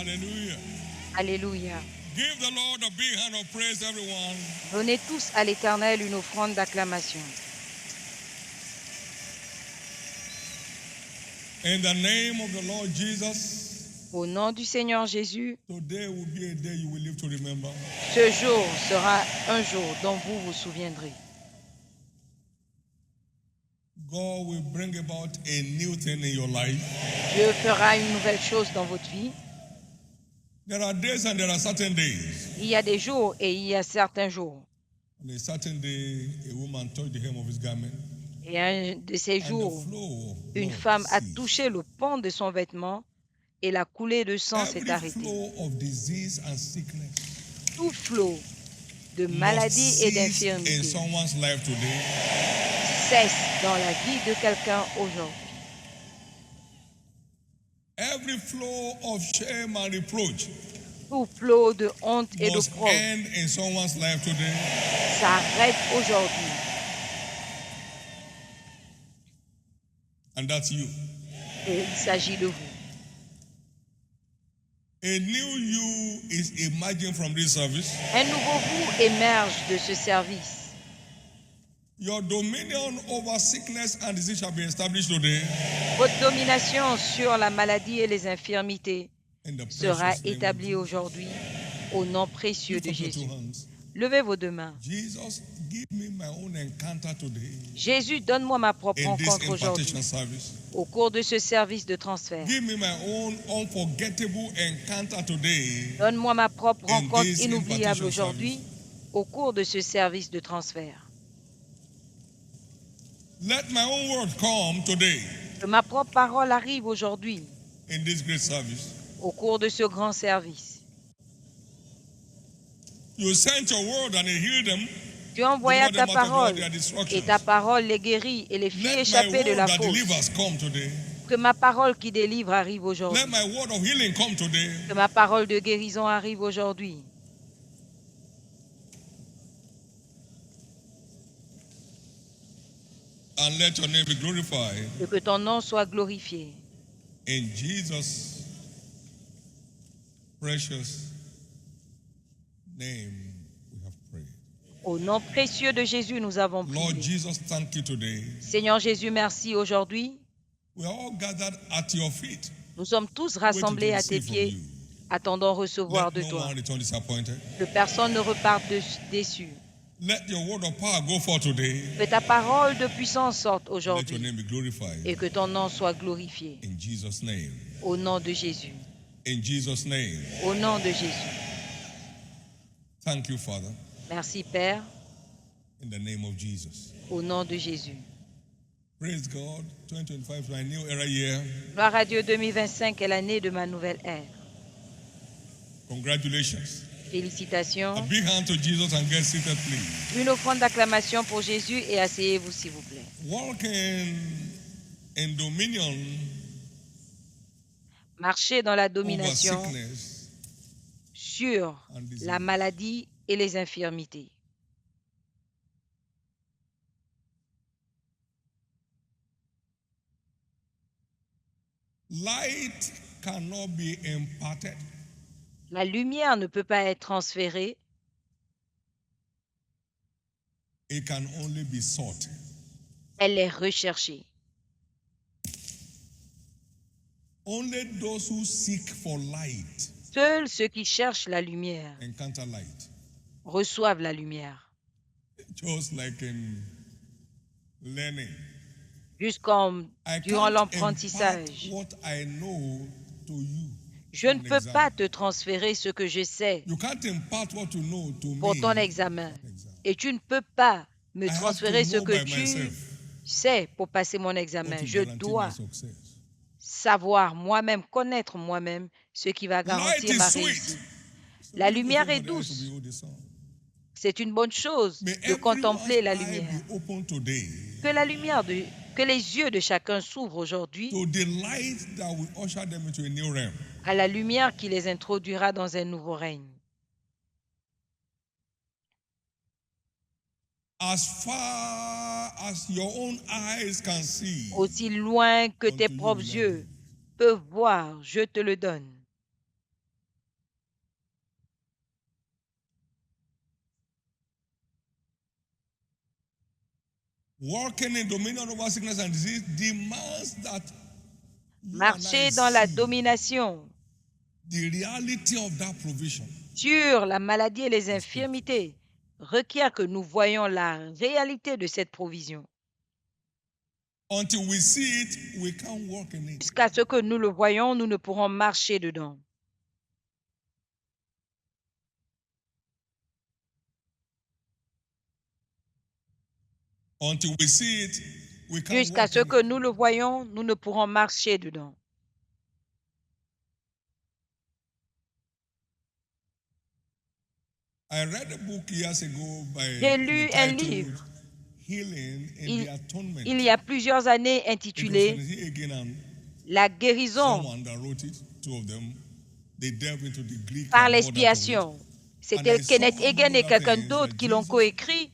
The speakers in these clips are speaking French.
Hallelujah. Alléluia. Give the Lord a big hand of praise, everyone. Donnez tous à l'Éternel une offrande d'acclamation. In the name of the Lord Jesus, Au nom du Seigneur Jésus, today will be a day you will live to remember. ce jour sera un jour dont vous vous souviendrez. God will bring about a new thing in your life. Dieu fera une nouvelle chose dans votre vie. There are days and there are certain days. Il y a des jours et il y a certains jours. On a certain day, a woman touched the hem of his garment. Et un de ces And the jours, flow of une blood femme a ceased. touché le pan de son vêtement et la coulée de sang s'est Every arrêtée. flow of disease and sickness Tout flot de must maladies et cease in d'infirmités someone's life today. cesse dans la vie de quelqu'un aujourd'hui. Every flow of shame and reproach Tout flot de honte et must d'opprobre end in someone's life today. s'arrête aujourd'hui. And that's you. Et il s'agit de vous. A new you is emerging from this service. Un nouveau vous émerge de ce service. Your dominion over sickness and disease shall be established today. Votre domination sur la maladie et les infirmités In the sera precious name of établie aujourd'hui au nom précieux Lift de up your two Jésus. hands. Levez vos deux mains. Jesus, give me my own encounter today Jésus, donne-moi ma propre in this rencontre aujourd'hui impartation service. au cours de ce service de transfert. Give me my own unforgettable encounter today. Donne-moi ma propre In rencontre this inoubliable impartation aujourd'hui au cours de ce service de transfert. Let my own word come today Que ma propre parole arrive aujourd'hui in this great service. au cours de ce grand service. You sent your word and you healed them. Tu envoyas ta Deliver them out of all parole their destructions. et ta parole les guérit et les fit Let my échapper de word la that fosse. delivers come today. Que ma parole qui délivre arrive aujourd'hui. Let my word of healing come today. Que ma parole de guérison arrive aujourd'hui. And let your name be glorified. Et que ton nom soit glorifié. In Jesus' precious name we have prayed. Au nom précieux de Jésus, nous avons Lord prié. Jesus, thank you today. Seigneur Jésus, merci aujourd'hui. We are all gathered at your feet, Nous sommes tous waiting to rassemblés à tes receive from pieds, you. attendant recevoir Let de no toi. one return disappointed. Que personne ne reparte déçu. Let your word of power go forth today. Que ta parole de puissance sorte Let your aujourd'hui name be glorified. et que ton nom soit glorifié. In Jesus' name. Au nom de Jésus. In Jesus' name. Au nom de Jésus. Thank you, Father. Merci Père, In the name of Jesus. au nom de Jésus. Praise God. 2025 is my new era year. Gloire à Dieu, 2025 est l'année de ma nouvelle ère. Congratulations. Félicitations. A big hand to Jesus and get seated, please. Une offrande d'acclamation pour Jésus et asseyez-vous s'il vous plaît. Walking in dominion Marchez dans la over domination sickness sur and disease. la maladie et les infirmités. Light cannot be imparted. La lumière ne peut pas être transférée, It can only be sought. elle est recherchée. Only those who seek for light Seuls ceux qui cherchent la lumière encounter light. reçoivent la lumière. Just like in learning. Juste comme I durant can't l'apprentissage. impart what I know to you. Je ne for an peux exam. pas te transférer ce que je sais You can't impart what you know to pour me. ton examen. for an exam. Et tu ne peux pas me I have to transférer ce know que by tu myself sais pour passer mon what examen. will Je guarantee dois my success. savoir moi-même, connaître moi-même ce qui va Light garantir is ma sweet. réussite. So La many lumière people est open their eyes to douce. behold the sun. C'est une bonne chose May de contempler la everyone's eye lumière. be open today Que les yeux de chacun s'ouvrent aujourd'hui to the light that will usher them into a new realm. à la lumière qui les introduira dans un nouveau règne. As far as your own eyes can see, Aussi loin que tes unto you propres will I yeux give. peuvent voir, je te le donne. Walking in dominion over sickness and disease demands that you and I Marcher dans la see domination the reality of that provision. sur la maladie et les infirmités requiert que nous voyions la réalité de cette provision. Until we see it, we can't walk in it. Jusqu'à ce que nous le voyons, nous ne pourrons marcher dedans. Until we see it, we can't Jusqu'à walk ce in que it. nous le voyons, nous ne pourrons marcher dedans. I read a book years ago by J'ai lu un entitled livre Healing in il, the Atonement. il y a plusieurs années It was intitulé Kenneth Hagin and La guérison someone that wrote it, two of them. They delved into the Greek par and all that of it. l'expiation. C'était And I Kenneth saw Hagin among et other quelqu'un things d'autre that qui l'ont Jesus coécrit,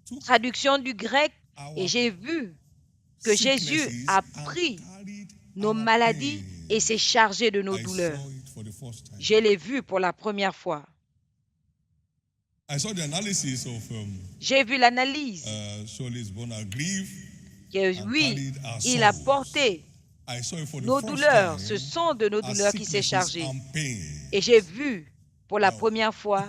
took traduction du grec, et our j'ai vu que Jésus sicknesses a and pris carried nos our maladies pain. et s'est chargé de nos I douleurs. saw it for the first time. Je l'ai vu pour la première fois. I saw the analysis of J'ai vu l'analyse Shirley's born our grief que and oui, carried our il a sorrows. porté I saw it for the nos first douleurs. time Ce sont de nos as douleurs qui s'est sicknesses chargé. and pain. Et j'ai vu pour la Wow. première fois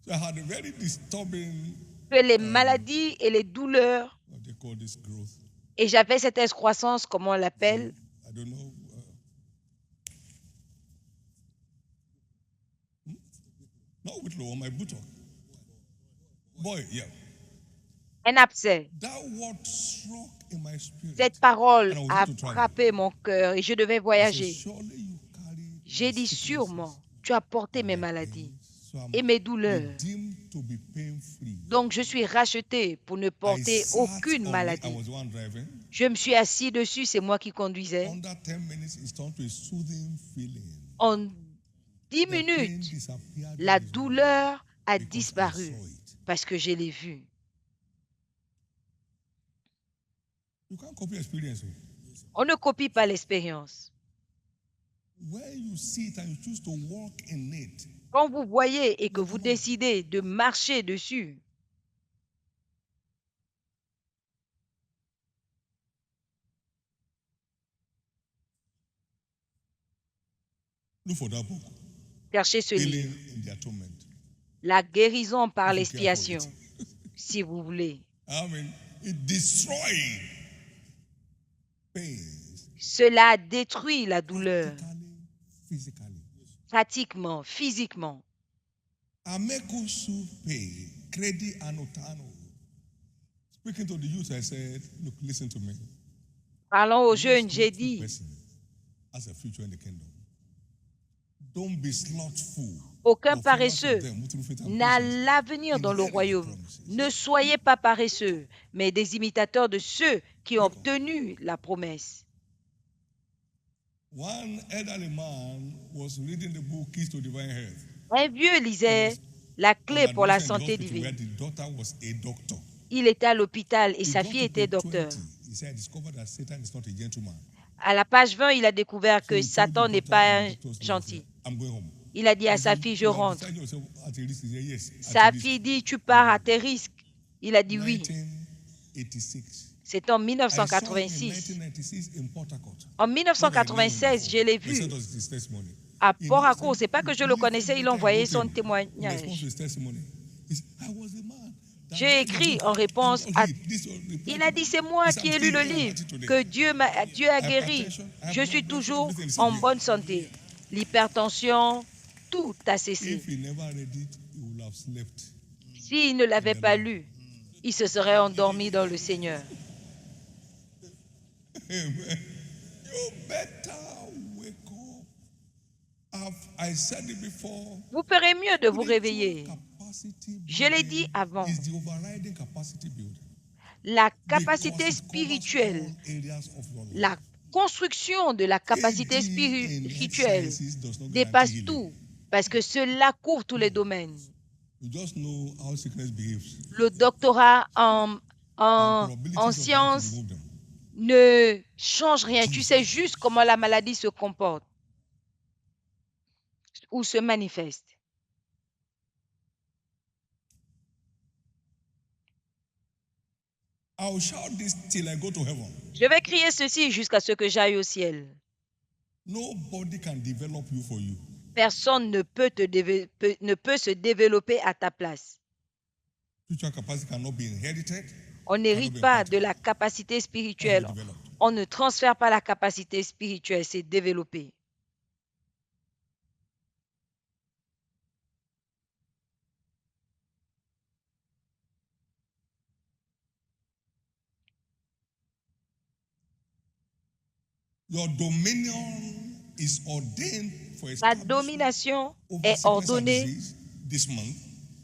So I had a very disturbing, que les maladies et les douleurs, what they call this growth. et j'avais cette excroissance, comme on l'appelle, I don't know. Not Whitlow, on my buttock. Boy, yeah. un abcès. That word struck in my spirit. Cette parole And I was a going to travel. frappé mon cœur et je devais I said, voyager. surely you carried J'ai my dit sicknesses sûrement, tu as porté and mes my maladies pains, so I'm et mes douleurs. redeemed to be pain-free. Donc je suis racheté pour ne I porter sat aucune on it. I maladie. was the one driving. Je me suis assis dessus, c'est moi qui conduisais. Under 10 minutes, it turned to a soothing feeling. En 10 The pain minutes, disappeared la in his body douleur a because I disparu saw it. parce que je l'ai vu. You can't copy experience. On ne copie pas l'expérience. Where you see it and you choose to walk in it, Quand vous voyez et que vous décidez de marcher dessus, look for that book. cherchez ce livre. Healing in the Atonement. La guérison par If you care for l'expiation, it. si vous voulez. I mean, it destroyed pains Cela détruit la douleur, physically. pratiquement, physiquement. Ameku supe, credi anotano. Speaking to the youth, I said, look, listen to me. Parlant aux No jeunes, j'ai slothful dit, person has a future in the kingdom. Don't be slothful. aucun but followers of paresseux them who through faith and n'a patience l'avenir dans le inherit the royaume. promises. Ne soyez pas paresseux, mais des imitateurs de ceux qui ont obtenu la promesse. One elderly man was reading the book Keys to Divine Health. Un vieux lisait La clé On pour la admission in the santé hospital where divine. the daughter was a doctor. Il était à l'hôpital et He sa got fille to était page docteur. 20. He said, I discovered that Satan is not a gentleman. À la page 20, il a découvert So que he told Satan the n'est daughter pas and the doctor's wife, gentil. I'm going home. Il a dit à He sa said, fille, je "You have rentre. decided yourself at a risk." He said, yes, at a Sa risk. fille dit, tu pars à tes risques. Il a dit oui. 1986. C'est en I saw him in 1986. 1996 in Port Harcourt. En Not that I knew him 1996, je l'ai before, but he vu sent us his testimony. à He Port now Harcourt. said, C'est pas que je le "Believe connaissais, il everything a I envoyé wrote son him." In response to témoignage. his testimony, he said, I was the man that J'ai read the écrit book en and réponse all à... he- this all replied Il to a me. dit, c'est moi He said, qui "I'm ai lu still le here, I'm livre at it today. que Dieu a guéri. Hypertension, I have Je blood suis pressure, toujours everything is en severe." bonne santé. L'hypertension, tout a cessé. If he never read it, he would have slept. S'il ne l'avait pas lu, il se serait endormi dans le Seigneur. Amen. You better wake up. I said it before. Vous ferez mieux de vous Spiritual réveiller. capacity Je l'ai dit building avant. is the overriding capacity building. La Because capacité it covers spirituelle, all areas of your life. la construction de la capacité AD in spirituelle excellences does not dépasse guarantee tout healing. parce que cela couvre tous les domaines. You just know how sickness behaves Le doctorat en and probabilities of how to sciences remove them. ne change rien. Tu sais juste comment la maladie se comporte ou se manifeste. I will shout this till I go to heaven. Je vais crier ceci jusqu'à ce que j'aille au ciel. Nobody can develop you for you. Personne ne peut se développer à ta place. Spiritual capacity cannot be inherited. On n'hérite pas de la capacité spirituelle. On ne transfère pas la capacité spirituelle, c'est développé. Your dominion is ordained for Ta establishment domination over est sickness and ordonnée disease this month,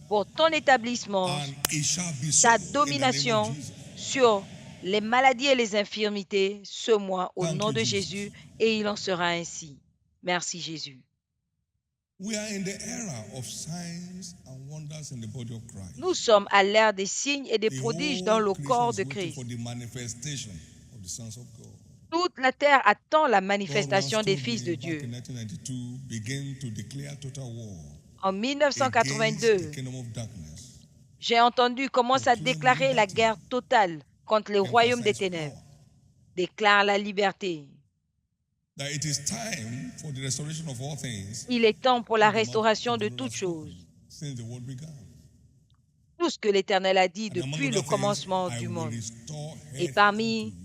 pour ton établissement. and it shall be so Ta in the name domination of Jesus. sur les maladies et les infirmités ce mois au Thank nom you, de Jesus. Jésus, et il en sera ainsi. Merci Jésus. We are in the era of signs and wonders in the body of Christ. Nous sommes à l'ère des signes et des The prodiges dans whole le creation corps is de waiting Christ. for the manifestation of the sons of God. Toute la terre attend la God manifestation once des told fils me de back Dieu. in 1992, begin to declare total war En against 1982, the kingdom of darkness. j'ai entendu commence à déclarer la guerre totale contre le royaume des Emphasize ténèbres. power. Déclare la liberté. That it is time for the restoration of all things Il est temps pour la in the mouth restauration of the de Lord toutes has spoken choses. since the world began. Tout ce que l'Éternel a dit And among depuis le other things, commencement I du will monde. restore Et health parmi unto you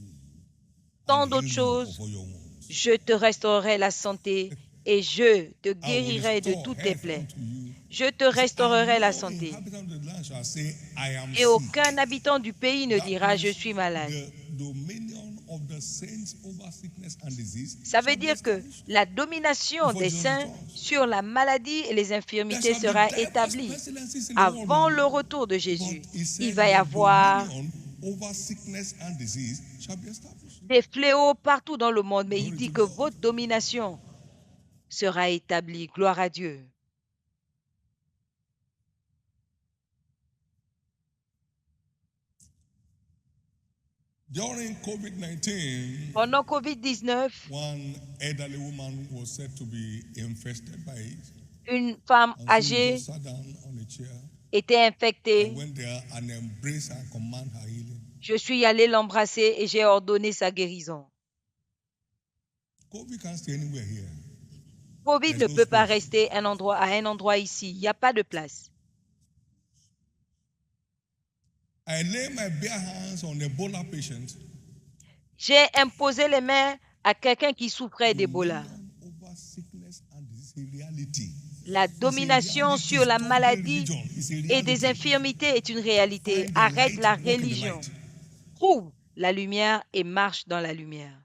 tant and d'autres heal you choses, of all your wounds. je te restaurerai la santé et je te I will guérirai de restore toutes tes health plaies. unto you. Je te He said, restaurerai and la no santé. inhabitant of the land shall say, I am Et sick. aucun habitant du pays ne That dira je means suis malade. the dominion of the saints over sickness and disease Ça veut shall be dire que established la domination before des Jesus saints returns. sur la maladie et les There infirmités shall be sera diverse établie. pestilences in the Avant world, le retour de but Jésus, he il said va y your avoir dominion over sickness and disease shall be established. des fléaux partout dans le monde, mais il Glory dit to que God. votre domination sera établie. Gloire à Dieu. During COVID-19, Pendant COVID-19, one elderly woman was said to be infested by it. une femme And so we âgée just sat down on a chair était and infectée. went there and embraced and command her healing. Je suis allée l'embrasser et j'ai ordonné sa guérison. COVID can't stay anywhere here. COVID There's ne no peut pas space. rester à un endroit ici. Il n'y a pas de place. I lay my bare hands on Ebola patient. J'ai imposé les mains à quelqu'un qui souffrait d'Ebola. Dominion over sickness and disease is a reality. La domination sur la maladie et des infirmités est une réalité. Find the Arrête light, la walk in the religion. light. Trouve la lumière et marche dans la lumière.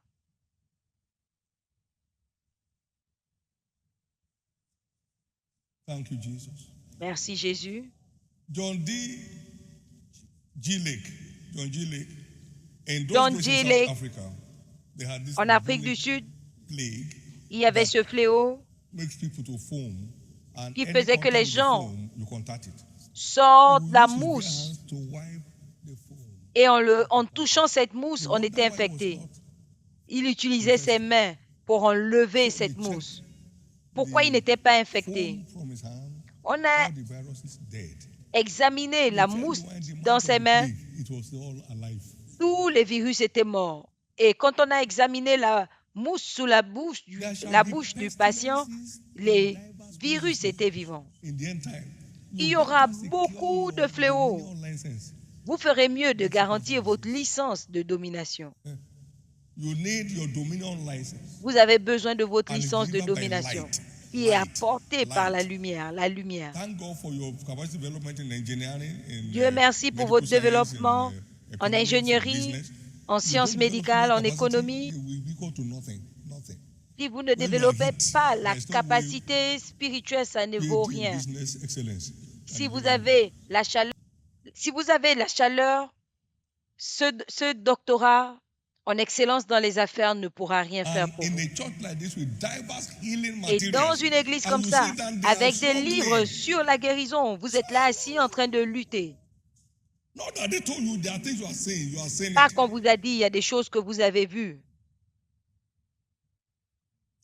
Thank you, Jesus. Merci Jésus. John G. Lake. In those John days G. in Lake. South Africa, they had this En Afrique du bubonic Sud, plague il y avait ce fléau makes people to foam, and qui any faisait que contact les with the gens foam, you contact it. sortent He la used his bare mousse hands to wipe the foam. et en touchant cette mousse, You on wonder était why he was infecté. not Il utilisait ses mains pour enlever So cette they checked mousse. Pourquoi il the n'était pas infecté? foam from his hand. On a All the virus is dead. examiné They la tell you mousse when the dans month of ses the mains. plague, it was all alive. Tous les virus étaient morts. Et quand on a examiné la mousse sous la bouche There shall la be bouche du patient, pestilences in les diverse virus places étaient vivants. in the end time. Il You y aura better secure beaucoup de your fléaux. dominion license. Vous ferez mieux de Let's garantir circumcise votre this. licence de domination. You need your dominion license. Vous avez besoin de votre And it's licence de delivered by domination light. qui est Light. apportée par la Light. lumière. La lumière. Thank God for your capacity development in engineering, in Dieu merci pour votre medical science, développement in en economics, in ingénierie, business. en You sciences don't develop médicales, en human capacity, économie. it will be equal to nothing. Nothing. Si vous ne When you are développez hit, pas la there's no way capacité spirituelle, ça ne vaut PhD in rien. business excellence. Si can vous deliver. avez la chaleur, ce doctorat en excellence dans les affaires ne pourra rien faire And pour in vous. a church like this with diverse healing Et dans materials, une église and comme you ça, sit down there avec des livres struggling. sur la guérison, vous êtes là assis en train de lutter. Not that they told you there are things you are saying Pas it. qu'on vous a dit, il y a des choses que vous avez vues.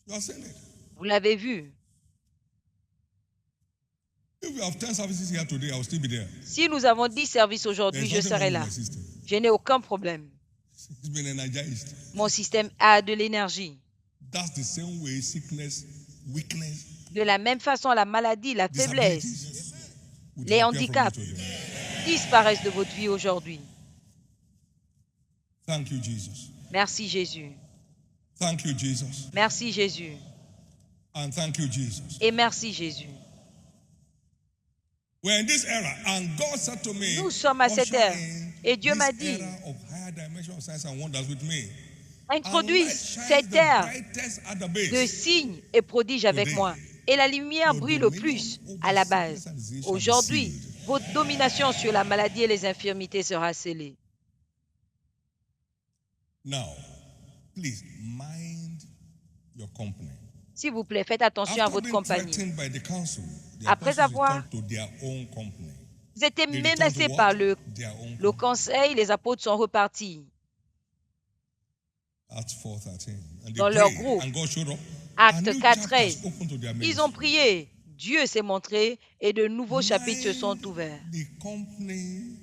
You are saying it. Vous l'avez vu. If we have 10 services here today, I will still be there. Si nous avons 10 services aujourd'hui, There's je nothing serai wrong là. with my system. Je n'ai aucun problème. It's been energized. Mon système a de l'énergie. That's the same way sickness, weakness, De la même façon, la maladie, la faiblesse, disabilities will les disappear from you handicaps today. disparaissent de votre vie aujourd'hui. Thank you, Jesus. Merci Jésus. Thank you, Jesus. Merci Jésus. And thank you, Jesus. Et merci Jésus. We're in this era, and God said to me, Nous sommes à cette "Usher ère. in Et Dieu this m'a dit, era of higher dimension of signs and wonders with me. introduis And light shines cette the ère brightest at the de base. signes et prodiges avec moi. Et la lumière brille le plus à la base. Aujourd'hui, votre domination sur la maladie et les infirmités sera scellée. Now, please mind your company. S'il vous plaît, faites attention à After votre being compagnie. threatened by the council, the Après apostles avoir returned to their own company. Ils étaient They returned menacés to par what? Their own le company. conseil, les apôtres sont repartis Acts 4:13. And they dans leur prayed, groupe. and God showed up. Acte And new 4, chapters 13. opened to their Ils ont ministry. prié, Dieu s'est montré et de nouveaux chapitres se sont Mind ouverts. the company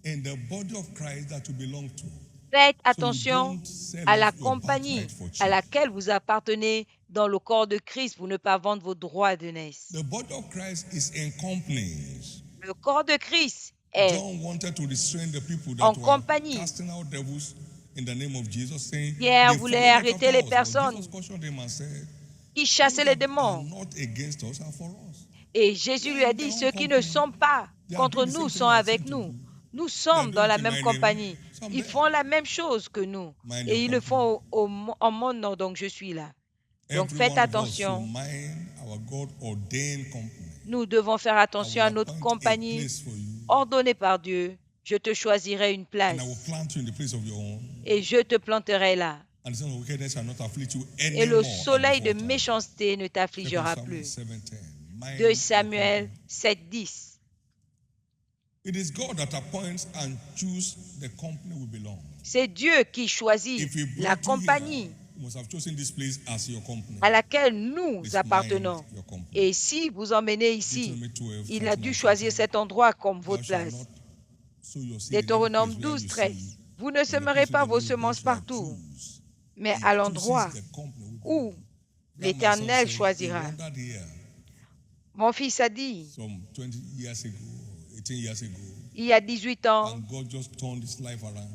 in the body of Christ that you belong to. Faites So you attention don't sell à la off your compagnie birthright for à cheap. laquelle vous appartenez dans le corps de Christ pour ne pas vendre vos droits de naissance. The body of Christ is in companies. Le corps de Christ est John wanted to restrain the people en that were compagnie. casting out devils in the name of Jesus, saying, Pierre "They voulait follow not arrêter after les us." But personnes Jesus cautioned them and said, qui "Those chassaient les that are démons. not against us are for us." Et Jésus lui a dit, ceux qui ne sont pas contre nous sont avec nous. Nous sommes dans la même compagnie. Ils font la même chose que nous. Et ils le font en mon nom, donc je suis là. Donc Every faites one of us attention. should mind our God-ordained company. Nous devons faire attention I à will notre appoint a compagnie place for you, ordonnée par Dieu. Je te choisirai une and place I will plant you in the place of your own. et je te planterai là. And the sun of wickedness shall not afflict you Et le anymore. soleil de méchanceté ne t'affligera plus. 2 Samuel 7:10. It is God that appoints and chooses the company we belong. C'est Dieu qui choisit If He la brought you compagnie here, you must have chosen this place as your company. à laquelle nous Please appartenons. mind your company. Et si vous emmenez ici, Deuteronomy 12, il a dû 39, choisir 40. cet endroit comme Thou votre shalt place. not sow your seed in every Deutéronome place where 12, you 13. see, Vous ne and the semerez place pas which vos the Lord semences shall partout, choose. mais He à chooses l'endroit the company we où belong. That l'Éternel my son said, choisira. he wandered here Mon fils a dit, some 20 years ago, 18 years ago, il y a 18 ans, and God just turned his life around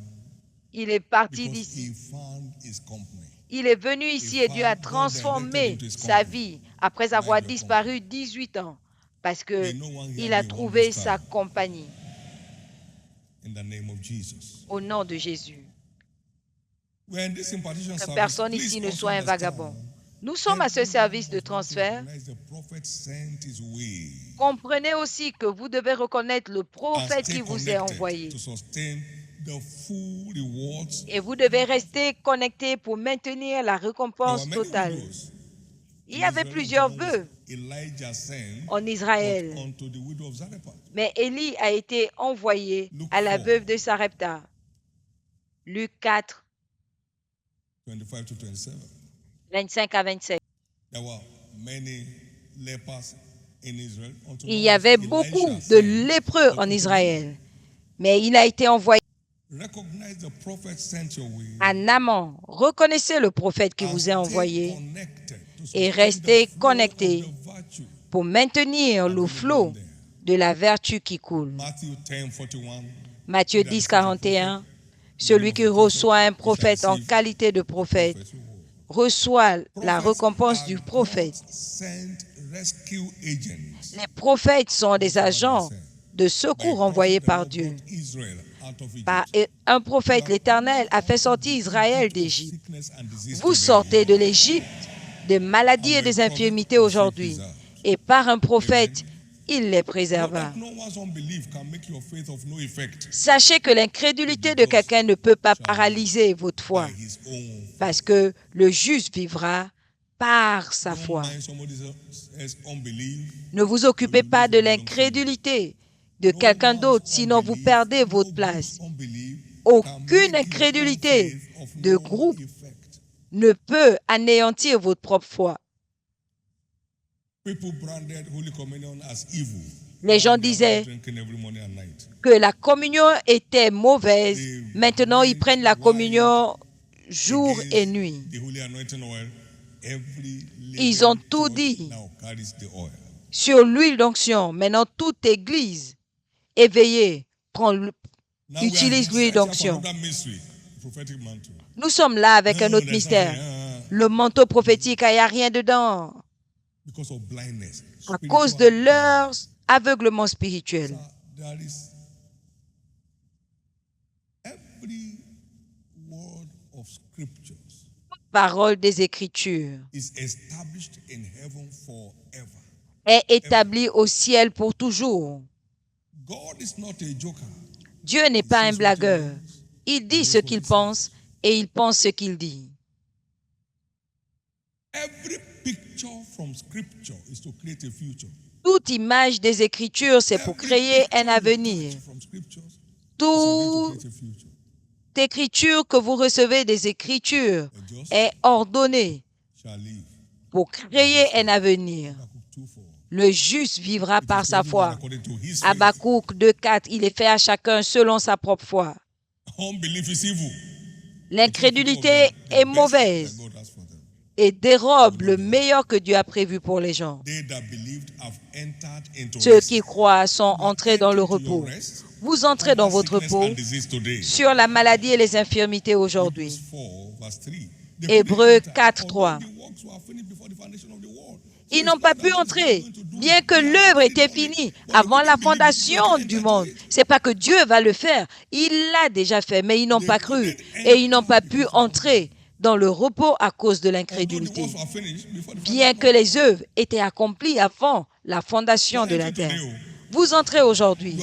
il est parti because d'ici. he found his company. Il est venu ici et Dieu a transformé sa vie après avoir disparu 18 ans parce qu'il a trouvé sa compagnie In the name of Jesus. au nom de Jésus. We're in this impartition Que service. personne Please ici ne also soit un understand, vagabond. Nous sommes à ce service de transfert. recognize the prophet sent his way Comprenez aussi que vous devez reconnaître le and prophète stay qui vous est connected envoyé. to sustain the full rewards. Et vous devez rester connecté pour maintenir la There récompense were many totale. widows Il y in avait Israel plusieurs until vœux Elijah sent, en Israël, but unto the widow of Zarephath. mais Élie a été envoyé Luke à la 4. veuve de Sarepta. Luc 4, 25 to 27. 25 à 27. There were many lepers in Israel. Until Il y avait beaucoup de lépreux en Israël, mais il a été envoyé Recognize the prophet sent your way à Naaman. Reconnaissez le prophète qui and vous est stay envoyé connected to et sustain restez the flow connecté of the virtue. pour maintenir le flot de la vertu qui coule. Matthew 10, 41. Matthieu 10, 41. Celui qui reçoit un prophète en qualité de prophète reçoit la récompense du prophète. Sent rescue agents. Les prophètes sont des agents de secours envoyés par Dieu. Israel out of Egypt. Par un prophète, l'Éternel a fait sortir Israël d'Égypte. Sickness and disease Vous today. sortez de l'Égypte, des maladies et des infirmités aujourd'hui. Et par un prophète, il les Know préserva. that no one's unbelief can make your faith of no effect Sachez que l'incrédulité de quelqu'un ne peut pas paralyser votre foi, by his own. parce que le juste vivra par sa Don't foi. mind somebody else's unbelief. Ne vous occupez pas de l'incrédulité de quelqu'un d'autre, sinon vous perdez votre place. Unbelief Aucune incrédulité de groupe ne peut anéantir votre propre foi. People branded Holy Communion as evil. Les gens disaient que la communion était mauvaise. Maintenant, ils prennent la communion jour et nuit. Ils ont tout dit sur l'huile d'onction. Maintenant, toute église éveillée utilise l'huile d'onction. Nous sommes là avec un autre mystère. Le manteau prophétique, il n'y a rien dedans. À cause de leur aveuglement spirituel. Parole des Écritures est établie au ciel pour toujours. Dieu n'est pas un blagueur. Il dit ce qu'il pense et il pense ce qu'il dit. Toute image des Écritures, c'est pour créer un avenir. Toute écriture que vous recevez des Écritures est ordonnée pour créer un avenir. Le juste vivra par sa foi. Habakkuk 2,4, il est fait à chacun selon sa propre foi. L'incrédulité est mauvaise et dérobe le meilleur que Dieu a prévu pour les gens. Ceux qui croient sont entrés dans le repos. Vous entrez dans votre repos sur la maladie et les infirmités aujourd'hui. Hébreux 4,3. Ils n'ont pas pu entrer, bien que l'œuvre était finie avant la fondation du monde. Ce n'est pas que Dieu va le faire. Il l'a déjà fait, mais ils n'ont pas cru. Et ils n'ont pas pu entrer dans le repos à cause de l'incrédulité. Bien que les œuvres étaient accomplies avant la fondation de la terre. Vous entrez aujourd'hui.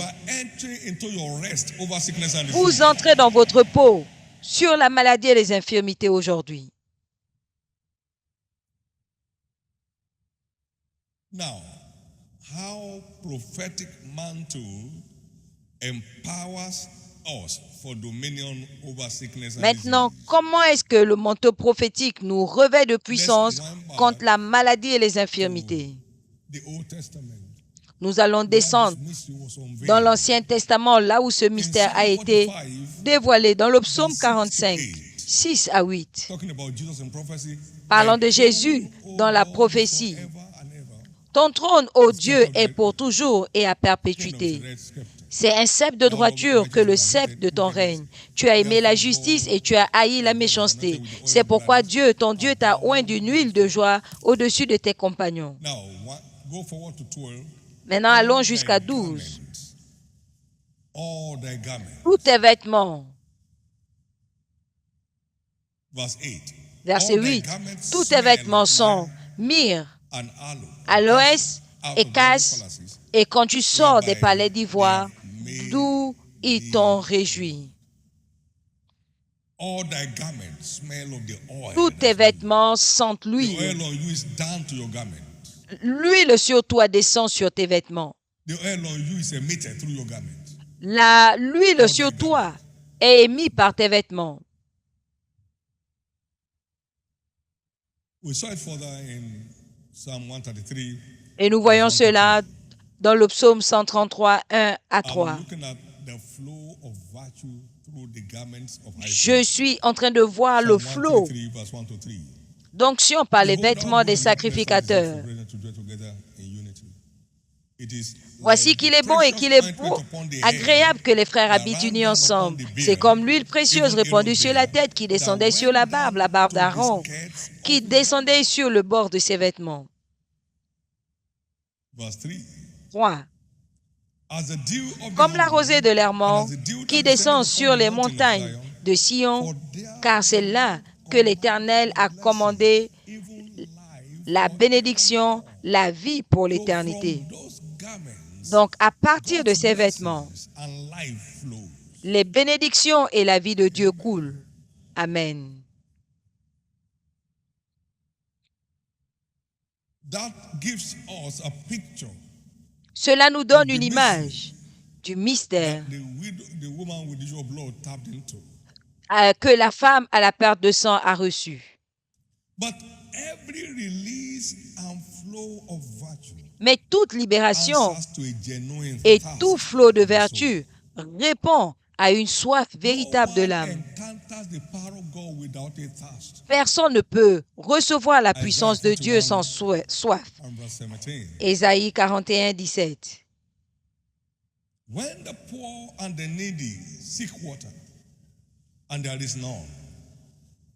Vous entrez dans votre repos sur la maladie et les infirmités aujourd'hui. Now, how prophetic mantle empowers us for dominion over sickness and Maintenant, comment est-ce que le manteau prophétique nous revêt de puissance contre la maladie et les infirmités? Nous allons descendre dans l'Ancien Testament, là où ce mystère a été dévoilé, dans le psaume 45, 6 à 8. Parlant de Jésus dans la prophétie. Ton trône, ô Dieu, est pour toujours et à perpétuité. C'est un sceptre de droiture que le sceptre de ton règne. Tu as aimé la justice et tu as haï la méchanceté. C'est pourquoi Dieu, ton Dieu, t'a oint d'une huile de joie au-dessus de tes compagnons. Maintenant, allons jusqu'à 12. Tous tes vêtements. Verset 8. Tous tes vêtements sont myrrhe, aloès et casses, et quand tu sors des palais d'ivoire, d'où ils t'ont réjoui. Tous tes vêtements sentent l'huile. L'huile sur toi descend sur tes vêtements. L'huile sur toi est émise par tes vêtements. Et nous voyons cela dans le psaume 133, 1 à 3. Je suis en train de voir le flot d'onction par les vêtements des sacrificateurs. Voici qu'il est bon et qu'il est beau, agréable que les frères habitent unis ensemble. C'est comme l'huile précieuse répandue sur la tête qui descendait sur la barbe d'Aaron, qui descendait sur le bord de ses vêtements. 3. Comme la rosée de l'Hermon qui descend sur les montagnes de Sion, car c'est là que l'Éternel a commandé la bénédiction, la vie pour l'éternité. Donc, à partir de ces vêtements, les bénédictions et la vie de Dieu coulent. Amen. Cela nous donne une image du mystère que la femme à la perte de sang a reçu. every release and flow of virtue Mais toute libération answers to a genuine et thirst tout flot de of the soul. vertu répond à une soif véritable de No one l'âme. encounters the power of God without a thirst. Personne ne peut recevoir la Isaiah puissance de Dieu 41 sans soif. and verse 17. Ésaïe 41, 17. When the poor and the needy seek water, and there is none,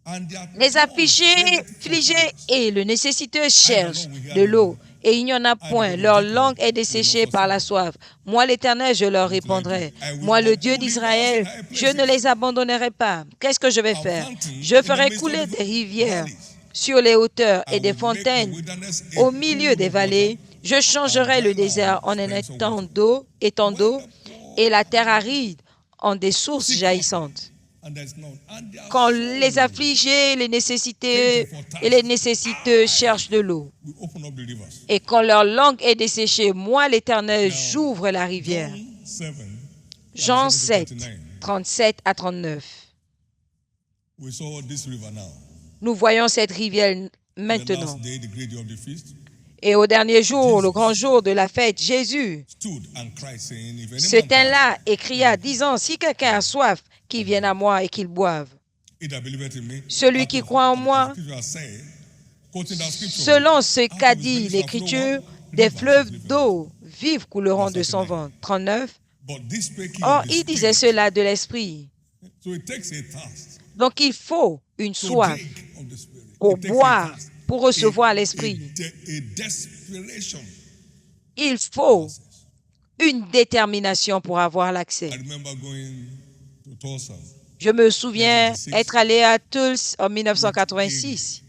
and their Les tongue affligés faileth for thirst, et le nécessiteux cherchent de l'eau, et il n'y en a point. Leur langue est desséchée par la soif. Moi, l'Éternel, je leur répondrai. Moi, le Dieu d'Israël, je ne les abandonnerai pas. Qu'est-ce que je vais faire? Je ferai couler des rivières sur les hauteurs et des fontaines au milieu des vallées. Je changerai le désert en un étang d'eau, et la terre aride en des sources jaillissantes. and there is none, and their Quand soul les affligés, les nécessiteux et les nécessiteux cherchent de l'eau, will open up the rivers. et quand leur langue est desséchée, moi, l'Éternel, j'ouvre la rivière. John 7, Jean 37 to 7, 39. 37 à 39. We saw this river now. Nous voyons cette rivière The maintenant. last day, the great day of the feast, Et au dernier jour, le grand jour de la fête, Jésus stood and cried, saying, If any se man tint là et cria, disant, si quelqu'un a soif, qu'il vienne à moi et qu'il boive. he that believeth in me, Celui out qui of- croit en as the moi, scripture has said, quoting that scripture, selon ce out qu'a of his dit belly shall l'Écriture, flow what? des Rivers fleuves of living d'eau vives couleront de son 39. ventre. 39. But this spake he Or, of the il disait Spirit. cela de l'Esprit. So it takes a thirst Donc, il faut une to soif drink of the Spirit. pour It takes a boire, thirst, pour recevoir a l'Esprit. desperation. Il faut une détermination pour avoir l'accès. I remember going to Tulsa. Je me souviens être allé à Tulsa en 1986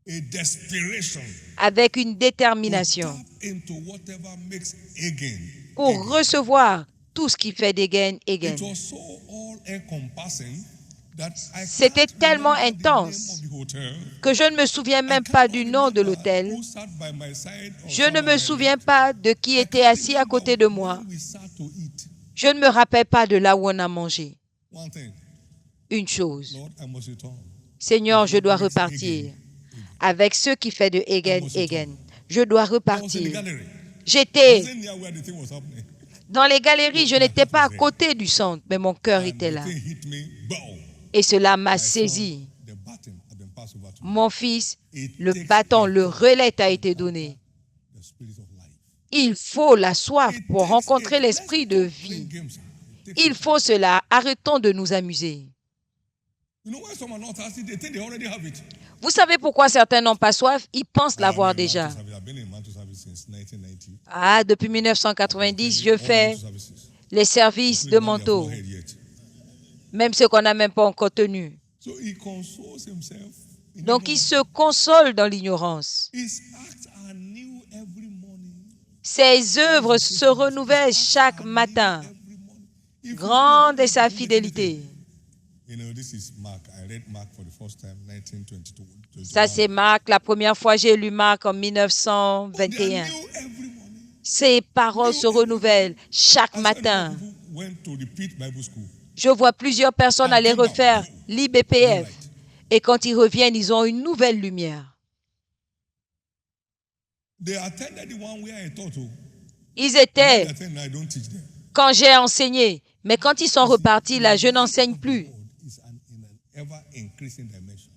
A desperation avec une to détermination tap into whatever makes again. pour recevoir tout ce qui fait dégaine. It was so all-encompassing that I C'était can't tellement remember the intense name of the hotel. que je ne me souviens même I pas cannot du nom de remember l'hôtel. who sat by my side or Je ne sat by me my souviens left. pas de qui I était can't assis à remember côté de moi. where we sat to eat. Je ne me rappelle pas de là où on a mangé. One thing, Une chose, Lord, I must return. Seigneur, je dois repartir avec ceux qui fait de Egen. Je dois I was in the repartir. gallery. I J'étais wasn't near where the thing was happening. dans les galeries, je n'étais pas à côté du centre, mais mon cœur And était the là. thing hit me, boom. Et cela m'a I saw saisi. the baton had been passed over to me. Mon fils, It le takes bâton, a le relais t'a été donné. the spirit of life. Il faut la soif It pour takes rencontrer a- l'esprit let's de stop playing vie. games. It takes Il faut cela. Arrêtons de nous amuser. You know why some are not thirsty? They think they already have it. Vous savez pourquoi certains n'ont pas soif? Ils pensent l'avoir I'm in déjà. Mantle service. I've been in Mantle service since 1990. Ah, depuis 1990, je All fais Mantle services. les services de Including one they have manteau, not had yet. même ceux qu'on n'a même pas encore tenus. So he consoles himself. in Donc, il ignorance. se console dans l'ignorance. His acts are new every morning. Ses œuvres se renouvellent chaque matin. Every morning. If you Grande look est sa at anything, fidélité. You know, this is Mark. I read Mark for the first time, 1922. Ça, c'est Marc. La première fois, j'ai lu Marc en They are 1921. new every morning. Ses paroles se renouvellent chaque I saw matin. people went to repeat Bible school. Je vois plusieurs personnes aller refaire l'IBPF. Et quand ils reviennent, ils ont une nouvelle lumière. They attended the one where I taught. Ils They étaient attend, I don't teach them. quand j'ai enseigné. Mais quand ils sont repartis, là, je n'enseigne plus. God is in an ever increasing dimension.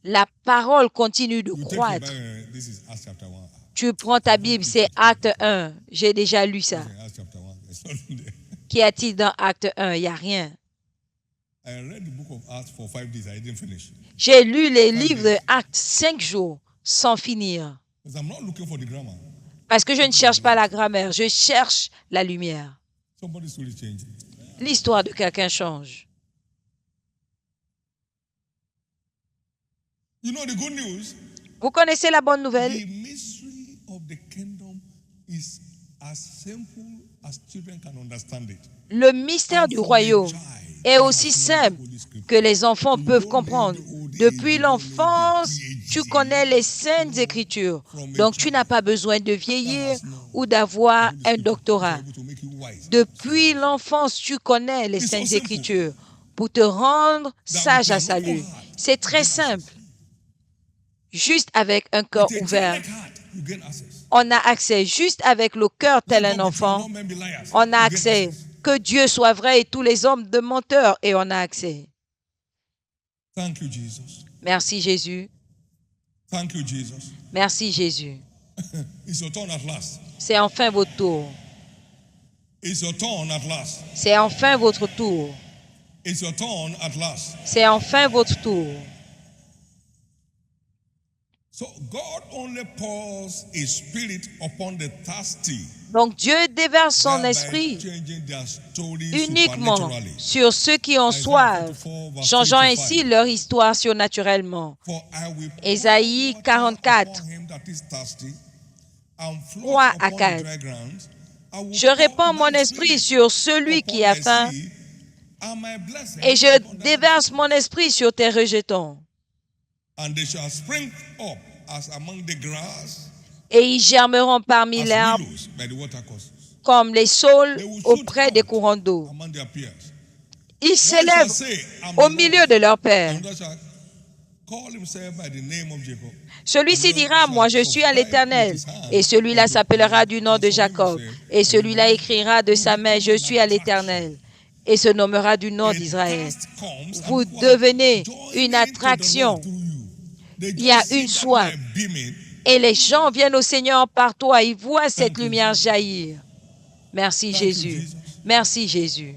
La parole continue de You take your croître. Bible, this is Acts chapter 1. Tu prends ta Bible, c'est Acte 1. J'ai déjà lu ça. Acts chapter 1. There's nothing there. Qu'y a-t-il dans Acte 1? Il n'y a rien. I read the book of Acts for 5 days. I didn't finish. J'ai lu les livres de Actes 5 jours sans finir. Because I'm not looking for the grammar. Parce que je ne cherche pas la grammaire, je cherche la lumière. Somebody's story changing. L'histoire de quelqu'un change. You know the good news? Vous connaissez la bonne nouvelle? The mystery of the kingdom is as simple as children can understand it. Le mystère du royaume est aussi simple que les enfants peuvent comprendre. Depuis l'enfance, tu connais les saintes écritures. Donc, tu n'as pas besoin de vieillir ou d'avoir un doctorat. To make you wise. Depuis l'enfance, tu connais les saintes écritures pour te rendre sage à salut. C'est très simple. juste avec un cœur With a ouvert. childlike heart, you gain access. On a accès juste avec le cœur tel un enfant. Men be liars. On a You gain accès. access. Que Dieu soit vrai et tous les hommes de menteurs, et on a accès. Thank you, Jesus. Merci Jésus. Thank you, Jesus. Merci Jésus. It's your turn at last. C'est enfin votre tour. It's your turn at last. C'est enfin votre tour. It's your turn at last. C'est enfin votre tour. So God only pours His Spirit upon the thirsty, Donc Dieu déverse son thereby esprit changing their story uniquement supernaturally. sur ceux qui ont Isaiah soif, 44, verse changeant 3 to ainsi 5. leur histoire surnaturellement. For I will pour Ésaïe water 44, upon him that is thirsty, and flood 3 à upon 4. the dry grounds. I will Je pour répands my mon esprit spirit sur celui qui a upon thy faim seed, and my blessing et je upon thy déverse mon esprit sur tes rejetons. and they shall spring up as among the grass, Et ils germeront parmi as l'herbe willows by the watercourses. comme les saules They will shoot auprès des out courants d'eau. among their peers. Ils One shall s'élèvent say, I'm au the milieu Lord, de leur père. another shall call himself by the name of Jacob. Celui-ci Another dira, moi je shall suis à subscribe l'Éternel. with his hand Et celui-là unto s'appellera prayer, du nom de and shall Jacob. himself Et by the celui-là name écrira de will sa main, become je an suis à l'Éternel. Et se nommera du nom A d'Israël. thirst comes, and Vous people are devenez joining une to the attraction. Lord through you. They Il y a just see une that soif. light beaming. Et les gens viennent au Seigneur par toi. Ils voient cette Thank you, lumière Jesus. jaillir. Merci Thank you, Jésus. Jesus. Merci Jésus.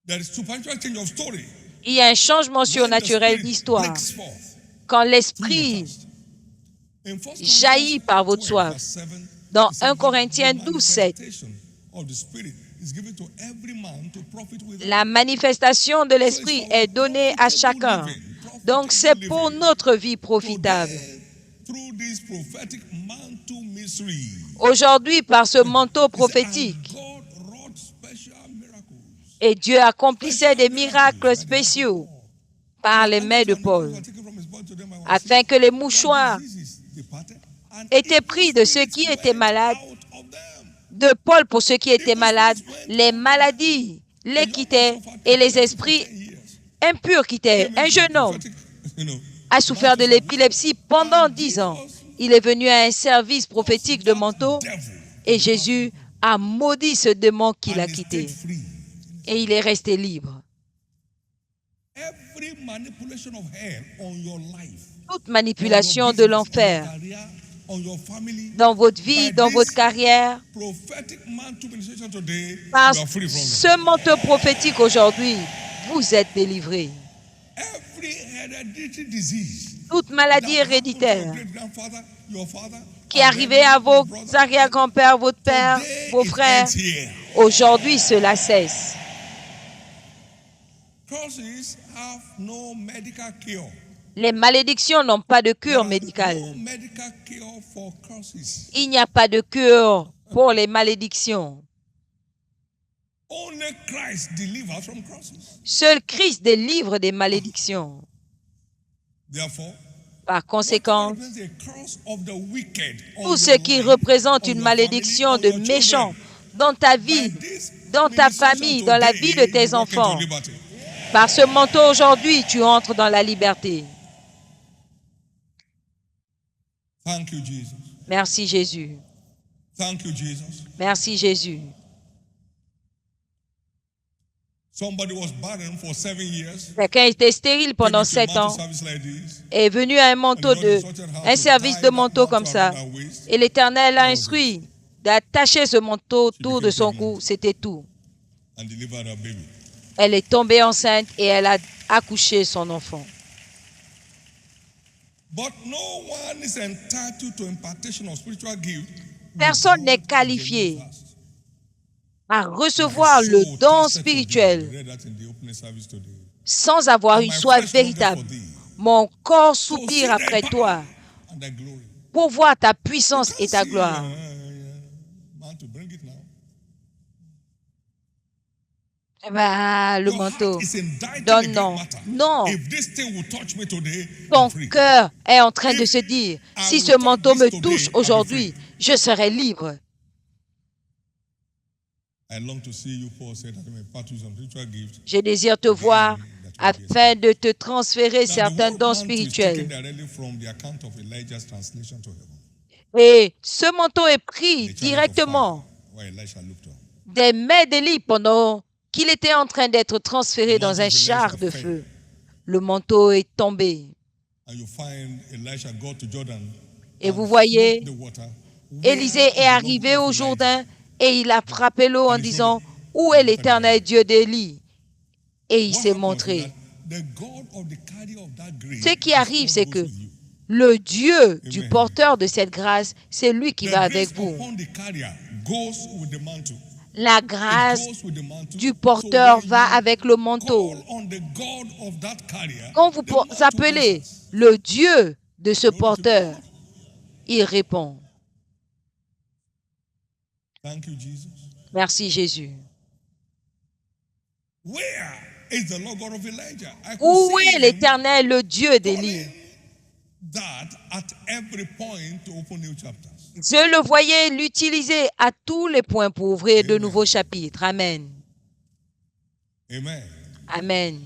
There is supernatural change of story. Il y a un changement When the surnaturel Spirit d'histoire. breaks forth Quand through your l'Esprit thirst. In 1 jaillit par votre 12, soif. verse 7, Dans it 1 says, Corinthiens "The 12, 7, manifestation of the Spirit is given to every man to profit with it." la manifestation de l'Esprit est donnée à chacun. Donc c'est pour notre vie profitable. Today, through this prophetic mantle mystery, Aujourd'hui, par ce manteau it says, prophétique, "And God wrought special miracles." et Dieu accomplissait des miracles spéciaux par les mains de Paul, afin que les mouchoirs étaient pris de ceux qui étaient malades, de Paul pour ceux qui étaient malades, les maladies les quittaient et les esprits impurs quittaient. Un jeune homme a souffert de l'épilepsie pendant 10 ans. Il est venu à un service prophétique de manteau et Jésus a maudit ce démon qui l'a quitté. Et il est resté libre. Toute manipulation de l'enfer dans votre vie, dans votre carrière, par ce manteau prophétique aujourd'hui, vous êtes délivrés. Toute maladie héréditaire qui arrivait à vos arrière-grands-pères, votre père, vos frères, aujourd'hui cela cesse. Les malédictions n'ont pas de cure médicale. Il n'y a pas de cure pour les malédictions. Seul Christ délivre des malédictions. Par conséquent, tout ce qui représente une malédiction de méchant dans ta vie, dans ta famille, dans la vie de tes enfants, par ce manteau aujourd'hui, tu entres dans la liberté. Merci Jésus. Merci Jésus. Quelqu'un était stérile pendant 7 ans et est venu à un service de manteau comme ça. Et l'Éternel l'a instruit d'attacher ce manteau autour de son cou. C'était tout. Elle est tombée enceinte et elle a accouché son enfant. Personne n'est qualifié à recevoir le don spirituel sans avoir une soif véritable. Mon corps soupire après toi pour voir ta puissance et ta gloire. Le manteau. Non, non. Ton cœur est en train de se dire, si ce manteau me touche aujourd'hui, je serai libre. Je désire te voir afin de te transférer certains dons spirituels. Et ce manteau est pris directement des mains d'Élie pendant qu'il était en train d'être transféré dans un char de feu. Le manteau est tombé. Et vous voyez, Élisée est arrivé au Jourdain et il a frappé l'eau en disant, « Où est l'Éternel Dieu d'Élie ?» Et il s'est montré. Ce qui arrive, c'est que le Dieu du porteur de cette grâce, c'est lui qui va avec vous. La grâce du porteur va avec le manteau. Quand vous appelez le Dieu de ce porteur, il répond. Merci Jésus. Où est l'Éternel, le Dieu d'Élie? Je le voyais l'utiliser à tous les points pour ouvrir de nouveaux chapitres. Amen. Amen.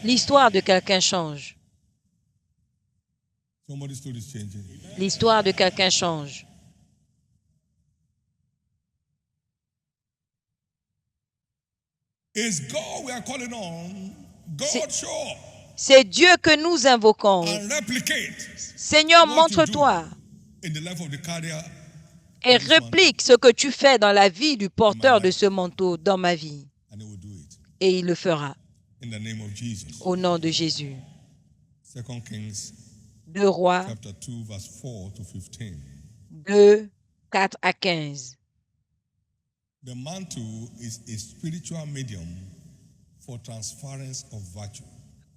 L'histoire de quelqu'un change. L'histoire de quelqu'un change. C'est Dieu que nous invoquons. Seigneur, montre-toi et réplique ce que tu fais dans la vie du porteur de ce manteau dans ma vie. Et il le fera. Au nom de Jésus. 2 Rois 2, 4 à 15. The mantle is a spiritual medium for transference of virtue.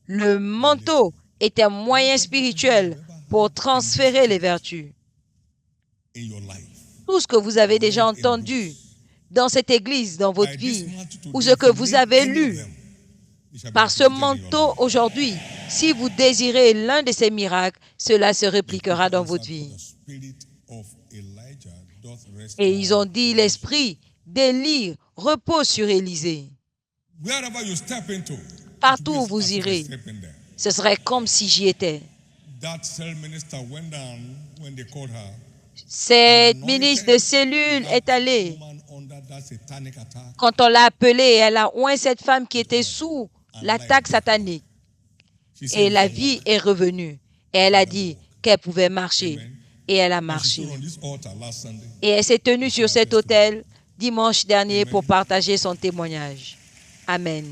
Le manteau est un moyen spirituel pour transférer les vertus. Tout ce que vous avez déjà entendu dans cette église, dans votre vie, ou ce que vous avez lu, par ce manteau aujourd'hui, si vous désirez l'un de ces miracles, cela se répliquera dans votre vie. Et ils ont dit, l'esprit d'Élie repose sur Élisée. Partout où vous irez, ce serait comme si j'y étais. Cette ministre de cellule est allée. Quand on l'a appelée, elle a oint cette femme qui était sous l'attaque satanique. Et la vie est revenue. Et elle a dit qu'elle pouvait marcher. Et elle a marché. Et elle s'est tenue sur cet autel dimanche dernier pour partager son témoignage. Amen.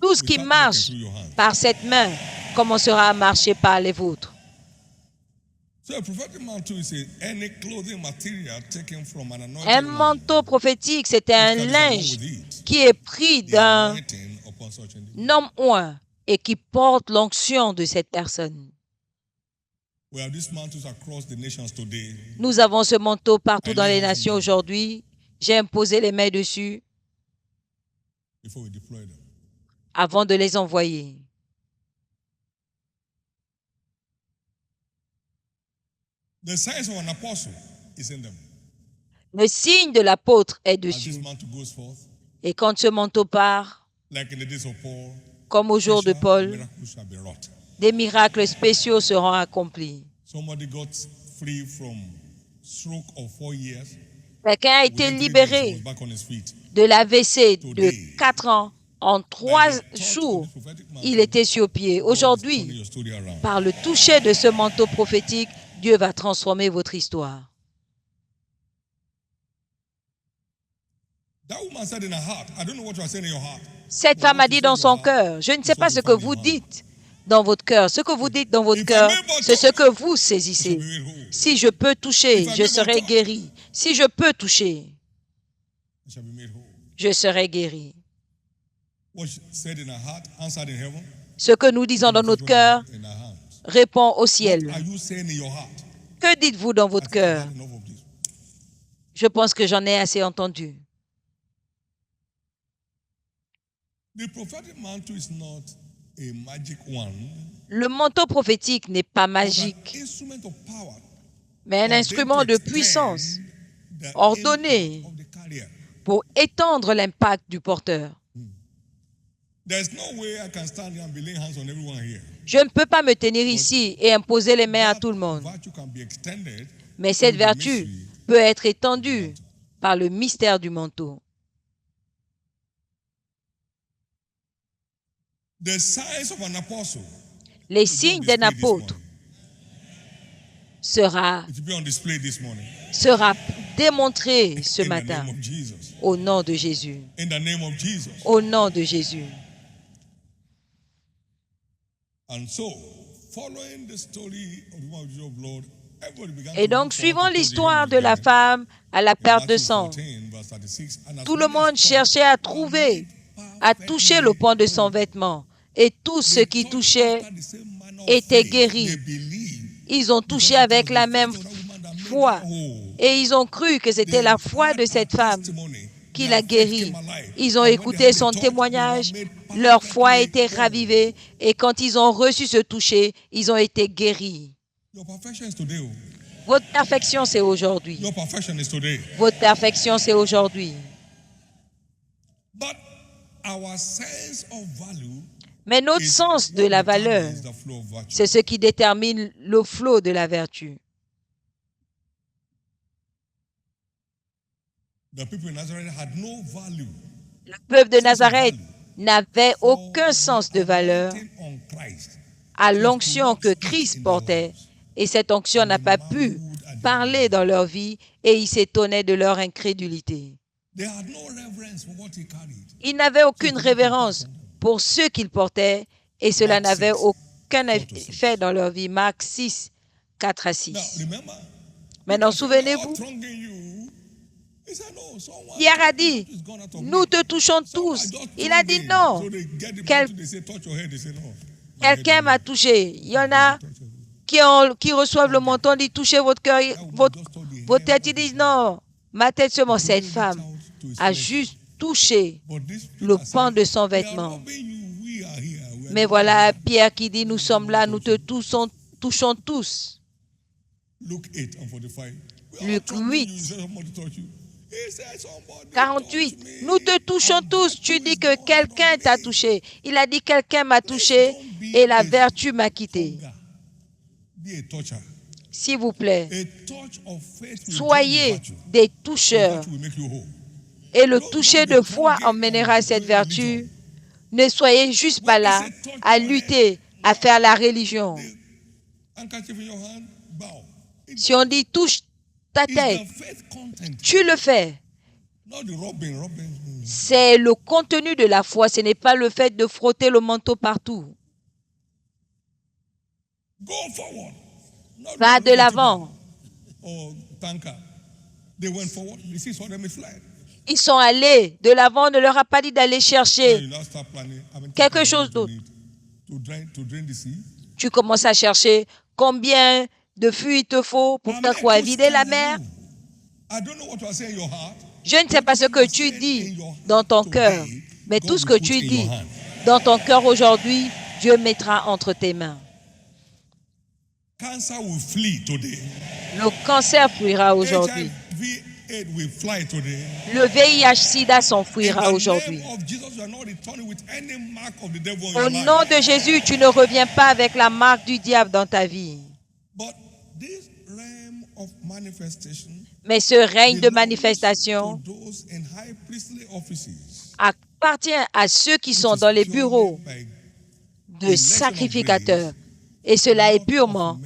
Tout ce qui marche par cette main commencera à marcher par les vôtres. Un manteau prophétique, c'est un linge qui est pris d'un homme oint et qui porte l'onction de cette personne. Nous avons ce manteau partout dans les nations aujourd'hui. J'ai imposé les mains dessus avant de les envoyer. Le signe de l'apôtre est dessus. Et quand ce manteau part, comme au jour de Paul, des miracles spéciaux seront accomplis. Quelqu'un a été libéré de l'AVC de 4 ans. En 3 jours, il était sur pied. Aujourd'hui, par le toucher de ce manteau prophétique, Dieu va transformer votre histoire. Cette femme a dit dans son cœur, je ne sais pas ce que vous dites dans votre cœur. Ce que vous dites dans votre cœur, c'est ce que vous saisissez. Si je peux toucher, je serai guéri. Si je peux toucher, je serai guéri. Ce que nous disons dans notre cœur répond au ciel. Que dites-vous dans votre cœur? Je pense que j'en ai assez entendu. Le manteau prophétique n'est pas magique, mais un instrument de puissance ordonné pour étendre l'impact du porteur. Je ne peux pas me tenir ici et imposer les mains à tout le monde. Mais cette vertu peut être étendue par le mystère du manteau. Les signes d'un apôtre sera démontré ce matin au nom de Jésus. Au nom de Jésus. Et donc, suivant l'histoire de la femme à la perte de sang, tout le monde cherchait à trouver, à toucher le pan de son vêtement. Et tous ceux qui touchaient étaient guéris. Ils ont touché avec la même foi. Et ils ont cru que c'était la foi de cette femme qui l'a guéri. Ils ont écouté son témoignage. Leur foi a été ravivée. Et quand ils ont reçu ce toucher, ils ont été guéris. Votre perfection, c'est aujourd'hui. Votre perfection, c'est aujourd'hui. Mais notre sens de la valeur, c'est ce qui détermine le flot de la vertu. Le peuple de Nazareth n'avait aucun sens de valeur à l'onction que Christ portait, et cette onction n'a pas pu parler dans leur vie, et ils s'étonnaient de leur incrédulité. Ils n'avaient aucune révérence pour ceux qu'ils portaient, et cela n'avait aucun effet dans leur vie. Marc 6, 4 à 6. Maintenant, souvenez-vous, Pierre a dit, nous te touchons tous. Il a dit non. Quelqu'un m'a touché. Il y en a qui reçoivent le menton, dit touchez votre cœur, votre tête. Ils disent non, ma tête seulement. Cette femme a juste touché le pan de son vêtement. Mais voilà Pierre qui dit, nous sommes là, nous te touchons tous. Luc 8, 48. Nous te touchons tous. Tu dis que quelqu'un t'a touché. Il a dit quelqu'un m'a touché et la vertu m'a quitté. S'il vous plaît, soyez des toucheurs. Et le toucher de foi emmènera cette vertu. Ne soyez juste pas là à lutter, à faire la religion. Si on dit touche ta tête, tu le fais. C'est le contenu de la foi, ce n'est pas le fait de frotter le manteau partout. Va de l'avant. Ils sont allés de l'avant, on ne leur a pas dit d'aller chercher quelque chose d'autre. Tu commences à chercher combien de fûts il te faut pour faire quoi? Vider la mer? Je ne sais pas ce que tu dis dans ton cœur, mais tout ce que tu dis dans ton cœur aujourd'hui, Dieu mettra entre tes mains. Le cancer fuira aujourd'hui. Le VIH-Sida s'enfuira aujourd'hui. Au nom de Jésus, tu ne reviens pas avec la marque du diable dans ta vie. Mais ce règne de manifestation appartient à ceux qui sont dans les bureaux de sacrificateurs. Et cela est purement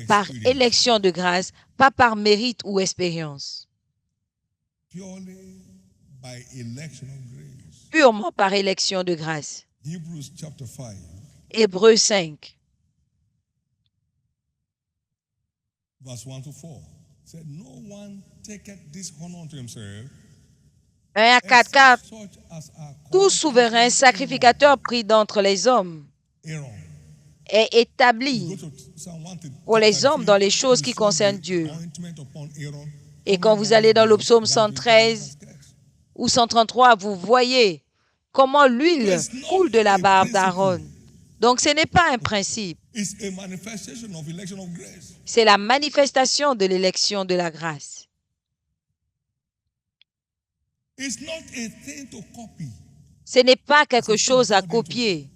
par élection de grâce, pas par mérite ou expérience. Purement par élection de grâce. Hébreux 5. Verse 1 to 4. Said, no one taketh this honor unto himself, 1 à 4, car tout souverain sacrificateur pris d'entre les hommes est établi pour les hommes dans les choses qui concernent Dieu. Et quand vous allez dans le psaume 113 ou 133, vous voyez comment l'huile coule de la barbe d'Aaron. Donc ce n'est pas un principe. C'est la manifestation de l'élection de la grâce. It's not a thing to copy. Ce n'est pas quelque chose à copier.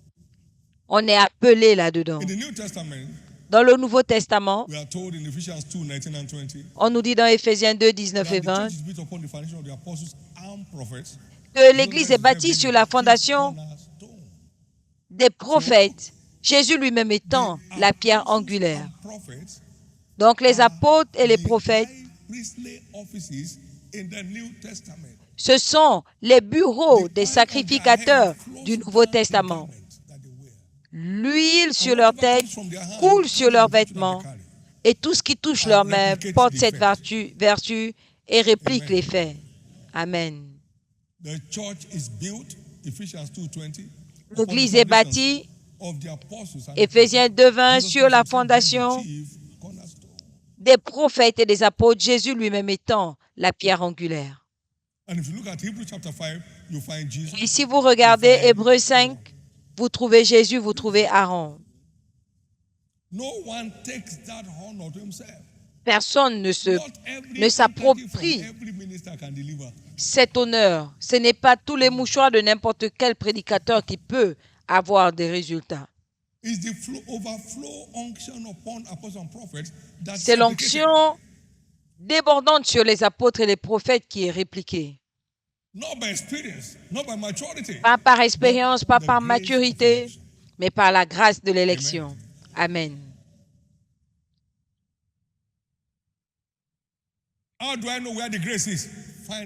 On est appelé là-dedans. In the New Testament, dans le Nouveau Testament, we are told in Ephesians 2, 19 and 20, on nous dit dans Éphésiens 2, 19 that et the 20, church is built upon the foundation of the apostles and prophets. que l'Église est bâtie sur la fondation des prophètes, Jésus lui-même étant la pierre angulaire. Donc les apôtres et les prophètes, ce sont les bureaux des sacrificateurs du Nouveau Testament. L'huile sur leur tête coule sur leurs vêtements et tout ce qui touche leurs mains porte cette vertu et réplique les faits. Amen. L'Église est bâtie, Éphésiens 2:20, sur la fondation des prophètes et des apôtres, Jésus lui-même étant la pierre angulaire. Et si vous regardez Hébreux 5, vous trouvez Jésus, vous trouvez Aaron. Personne ne s'approprie cet honneur. Ce n'est pas tous les mouchoirs de n'importe quel prédicateur qui peut avoir des résultats. C'est l'onction débordante sur les apôtres et les prophètes qui est répliquée. Pas par expérience, pas par maturité, mais par la grâce de l'élection. Amen.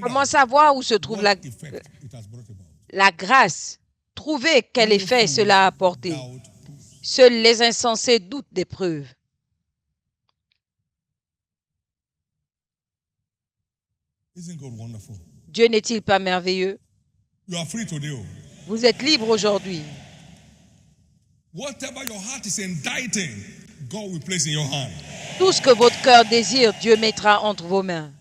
Comment savoir où se trouve la grâce? Trouvez quel effet cela a apporté. Seuls les insensés doutent des preuves. Dieu n'est-il pas merveilleux? Vous êtes libre aujourd'hui. Tout ce que votre cœur désire, Dieu mettra entre vos mains.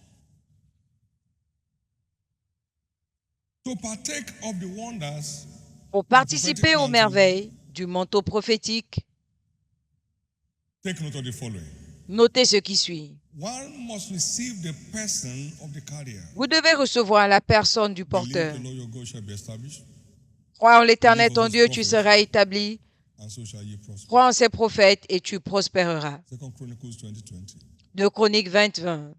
Pour participer aux merveilles du manteau prophétique, notez ce qui suit. Vous devez recevoir la personne du porteur. Crois en l'Éternel ton Dieu, tu seras établi. Crois en ses prophètes et tu prospéreras. 2 Chroniques 20:20.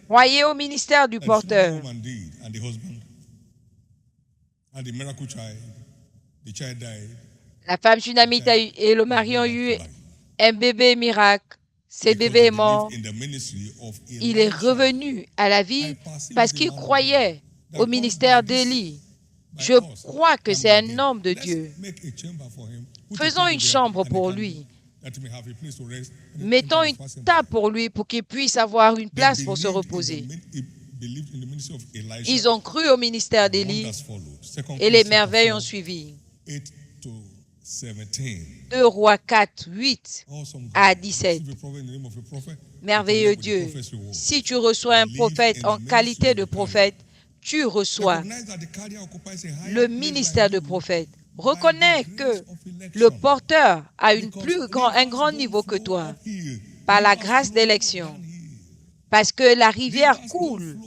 Croyez au ministère du porteur. La femme sunamite et le mari ont eu un bébé miracle. Ce bébé est mort. Il est revenu à la vie parce qu'il croyait au ministère d'Élie. Je crois que c'est un homme de Dieu. Faisons une chambre pour lui. Mettons une table pour lui pour qu'il puisse avoir une place pour se reposer. Ils ont cru au ministère d'Élie et les merveilles ont suivi. 2 Rois 4, 8 à 17. Merveilleux Dieu, si tu reçois un prophète en qualité de prophète, tu reçois le ministère de prophète. Reconnais que le porteur a un grand niveau que toi, par la grâce d'élection, parce que la rivière coule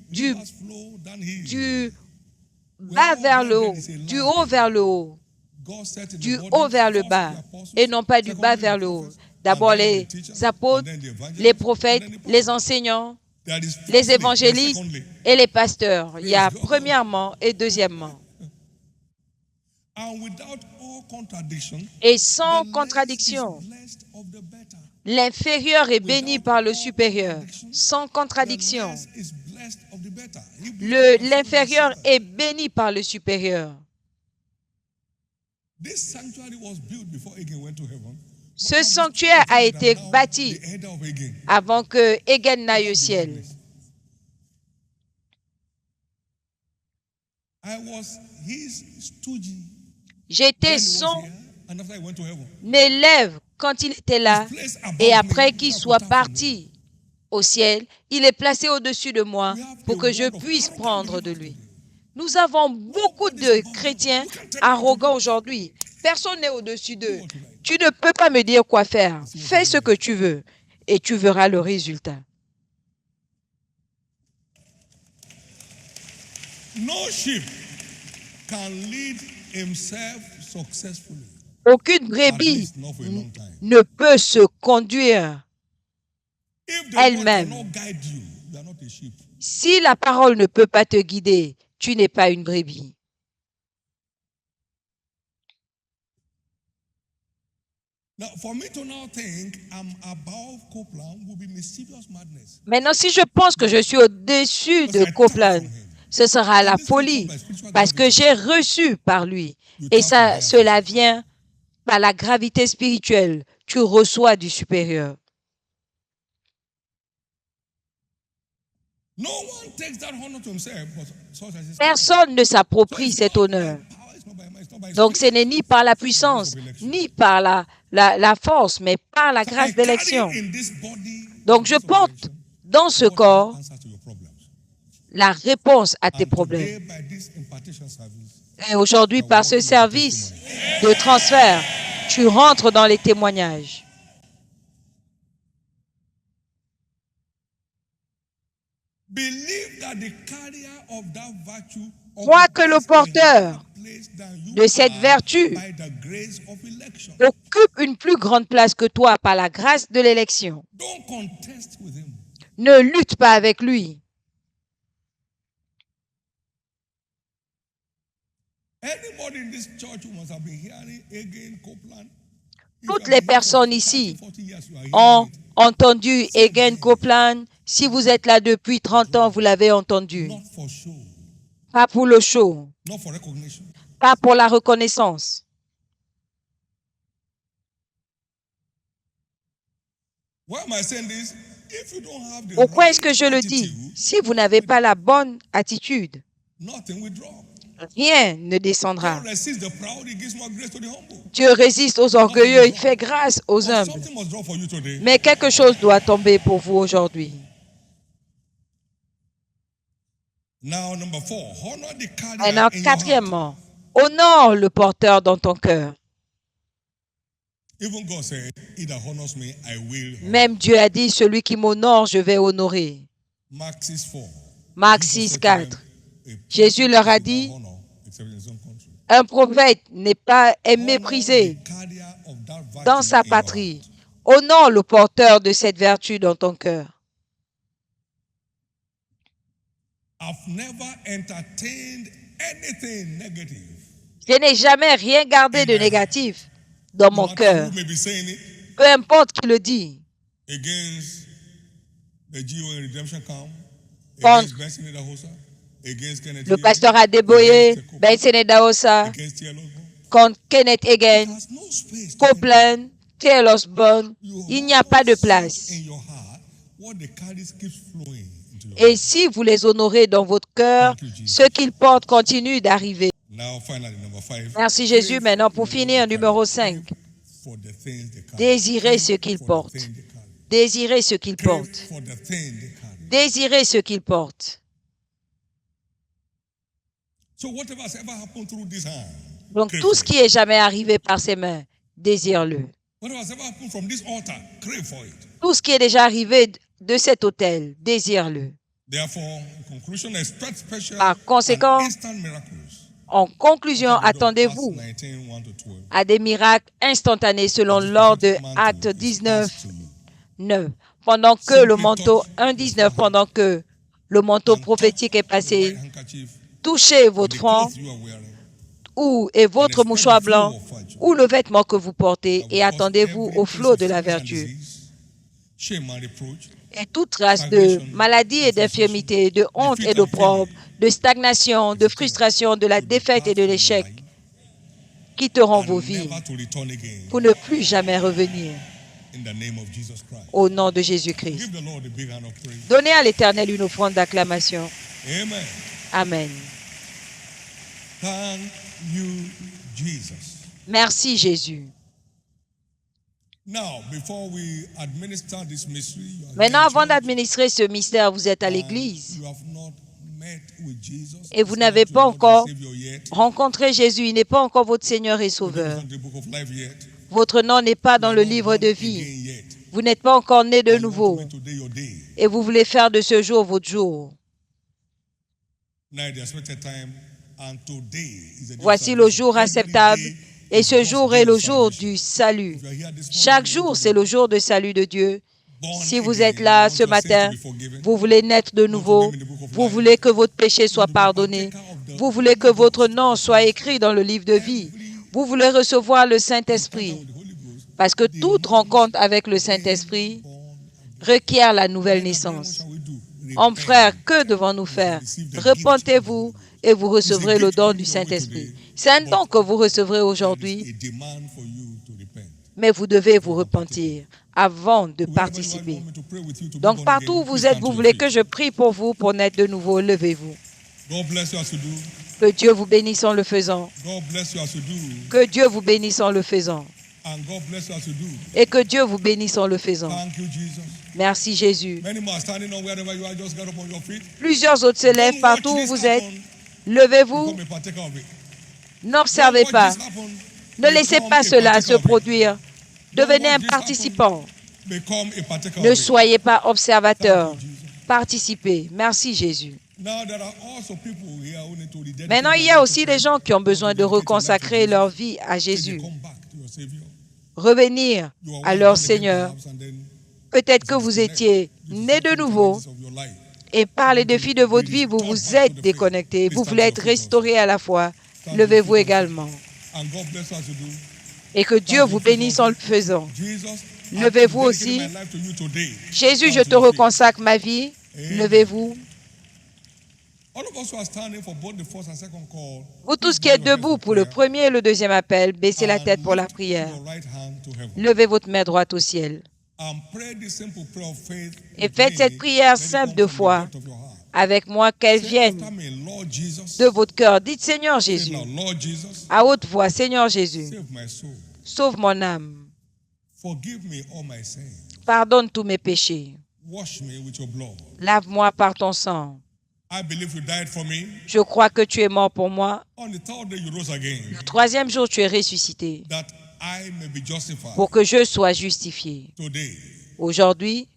du bas vers le haut, du haut vers le haut, du haut vers le bas, et non pas du bas vers le haut. D'abord les apôtres, les prophètes, les enseignants, les évangélistes et les pasteurs. Il y a premièrement et deuxièmement. Et sans contradiction, l'inférieur est béni par le supérieur. Sans contradiction, l'inférieur est béni par le supérieur. Ce sanctuaire a été bâti avant que Hagin n'aille au ciel. J'étais son élève quand il était là et après qu'il soit parti au ciel, il est placé au-dessus de moi pour que je puisse prendre de lui. Nous avons beaucoup de chrétiens arrogants aujourd'hui. Personne n'est au-dessus d'eux. Tu ne peux pas me dire quoi faire. Fais ce que tu veux. et tu verras le résultat. No sheep can lead himself successfully. Aucune At brebis least not for a long time. ne peut se conduire If the elle-même. word cannot guide you, you are not a sheep. Si la parole ne peut pas te guider, tu n'es pas une brebis. Now, for me to now think I'm above Copeland will be mischievous madness. Maintenant, si je pense que je suis au-dessus de Copeland, ce sera la folie parce que j'ai reçu par lui. Et ça, cela vient par la gravité spirituelle. Tu reçois du supérieur. No one takes that honor to himself, but such as his Personne ne s'approprie cet honneur. power, it's not by might, it's not by Donc, ce spirit. n'est ni par la puissance, ni par la force, mais par la grâce I d'élection. carry in this body Donc, je the grace of porte election, dans ce what corps answer to your problems. la réponse à tes And problèmes. today, by this impartation service, Et aujourd'hui, par ce service de transfert, tu rentres dans les témoignages. believe that the carrier of that virtue Crois que le occupies a porteur higher place than you de cette are vertu by the grace of election. occupe une plus grande place que toi par la grâce de l'élection. Don't contest with him. Ne lutte pas avec lui. Anybody in this church who must have been hearing again Copeland, if Toutes you have les been here for personnes 30, ici 40 years, you are hearing ont it. entendu Egan Copeland. Si vous êtes là depuis 30 ans, vous l'avez entendu. Not for show, Pas pour le show, not for recognition. pas pour la reconnaissance. Why am I saying this? If you don't have the Pourquoi est-ce que right je le dis? attitude, Si vous n'avez pas la bonne attitude, nothing will drop. rien ne descendra. God resists the proud, he gives more grace to the humble. Dieu résiste aux orgueilleux, il fait grâce aux But humbles. something must drop for you today. Mais quelque chose doit tomber pour vous aujourd'hui. Now, number 4, honor the carrier Maintenant, in your heart. quatrièmement, honore le porteur dans ton cœur. Even God said, he that honors me, I will. Même Dieu a dit, celui qui m'honore, je vais honorer. Mark 6:4. Marc Jesus 6, said to 4. them, a Jésus prophet leur a is without dit, honor except in his own country. un prophète est Honor méprisé the carrier of that virtue dans sa in your patrie. heart. Honore le porteur de cette vertu dans ton cœur. I've never entertained anything negative. Je n'ai jamais rien gardé de négatif dans No mon matter cœur. who may be saying it Peu importe qui le dit. against the GON Redemption Camp, Contre against Benson Idahosa, against Kenneth le Hagin, pasteur Adeboye, against Tekopa, Ben Senedaosa, against T.L. Osborne. contre Kenneth It Hagin, has no space to enter. Copeland, T.L. Osborne. You Il n'y a pas de honor place. in your heart, what they carry keeps flowing into your Et heart. si vous les honorez dans votre cœur, ce qu'ils portent continue d'arriver. Now, finally, number 5. Merci Jésus. Maintenant, pour finir, numéro 5. For the things they carry. Désirez ce qu'ils For the portent. things they carry. Désirez ce qu'ils Crave portent. for the thing they carry. Désirez ce qu'ils portent. So whatever has ever happened through this hand, Donc, crave tout for ce it. qui est jamais arrivé par ses mains, désire-le. Whatever has ever happened from this altar, crave for it. Tout ce qui est déjà arrivé de cet autel, désire-le. Therefore, in conclusion, expect special Par conséquent, and instant miracles. En conclusion, According to attendez-vous Acts 19, 1-12. à des miracles instantanés selon l'ordre de Acte 19, 9. Pendant que le manteau, 1,19, pendant que le manteau prophétique est passé, touchez votre front et votre mouchoir blanc ou le vêtement que vous portez et attendez-vous au flot de la vertu. Et toute trace de maladie et d'infirmité, de honte et d'opprobre, de stagnation, de frustration, de la défaite et de l'échec quitteront vos vies pour ne plus jamais revenir au nom de Jésus-Christ. Donnez à l'Éternel une offrande d'acclamation. Amen. Amen. Thank you, Jesus. Merci Jésus. Now, before we administer this mystery, you are Maintenant, here in avant church, d'administrer ce mystère, vous êtes à and l'église you have not met with Jesus, et vous as n'avez Lord pas and encore Savior yet, rencontré Jésus. Il n'est pas encore votre Seigneur et you Sauveur. don't have the book of life yet, Votre nom n'est pas dans you le are not livre de born vie. again yet. Vous n'êtes pas encore né de and you want to nouveau make today your day. et vous voulez faire de ce jour votre jour. Now the expected time, and today is the day of Voici le salvation. jour Every acceptable day et is ce God's jour day est le of jour salvation. du salut. If you are here this Chaque morning, you jour, want to c'est be le jour de salut de Dieu. born Si vous again, êtes là you want ce your sins to matin, be forgiven, vous voulez naître de you want your nouveau, name in the book of vous life, voulez que votre péché you soit want to be pardonné, partaker of the vous voulez que Holy votre Ghost nom of soit salvation. écrit dans le livre de vie, Every vous voulez recevoir le encounter Saint-Esprit, with the Holy Ghost parce que toute rencontre avec le demands Saint-Esprit being born again. requiert la nouvelle Men and brethren, what naissance. shall we do? Hommes, frères, Repent. que devons-nous You shall faire? receive the gift of the Repentez-vous Holy Ghost. et vous It's a recevrez le gift don coming du your way Saint-Esprit. today, C'est un but don que vous recevrez there is aujourd'hui, a demand for you to repent. mais vous devez vous repentir avant de So wherever you are, you participer. want me to pray with you to be Donc, born partout où again, vous please êtes, stand vous to your voulez que feet. je prie pour vous pour naître de nouveau. Levez-vous. God bless you as you do. Que Dieu vous bénisse en le faisant. God bless you as you do. Que Dieu vous bénisse en le faisant. And God bless you as you do. Et que Dieu vous bénisse en le faisant. Thank you, Jesus. Merci Jésus. Many more are standing on wherever you are. Just get up on your feet. Plusieurs autres se lèvent Don't watch partout où this vous êtes. happen. Levez-vous. Become a partaker of it. N'observez Don't pas. watch this happen. Ne laissez Become pas a cela partaker se of it. produire. Devenez watch un this participant. Become a partaker Ne of it. soyez pas observateur. Thank you, Jesus. Participez. Merci Jésus. Now there are also people here who need to rededicate Maintenant, il y their a life aussi to des Christ. gens qui ont besoin de Dedicate your life to reconsacrer Jesus. leur vie à Till they Jésus. come back to your Savior. Revenir You are à once leur born again Seigneur. perhaps, and then Peut-être it's que a vous disconnect. étiez Due to né de some nouveau challenges of your life. et par les défis de votre vie, vous vous êtes déconnecté. Vous voulez être restauré à la foi. Levez-vous également. And God bless you as you do. Et que Dieu vous bénisse en le faisant. Jesus, Levez-vous I'm aussi. dedicating my life to you today. Jésus, je Stand te to your feet. reconsacre ma vie. Levez-vous. All of us who are standing for both the first and second call, Vous please tous qui bow êtes your heads debout for pour le prayer premier et le deuxième appel, baissez la and tête pour la lift prière. your right hand to heaven. Levez votre main droite au ciel. And pray this simple prayer of faith Et with faites me. cette prière Let it simple come de from the foi depth of your heart. avec moi, qu'elle Say vienne after me, Lord Jesus. de votre cœur. Dites Seigneur Say it Jésus, now, Lord Jesus, à haute voix, Seigneur Jésus, save my soul. sauve mon âme. Forgive me all my sins. Pardonne tous mes péchés. Wash me with your blood. Lave-moi par ton sang. I believe you died for me. Je crois que tu es mort pour moi. On the third day you rose again, Le troisième jour, tu es ressuscité that I may be justified. pour que je sois justifié. Today, Aujourd'hui,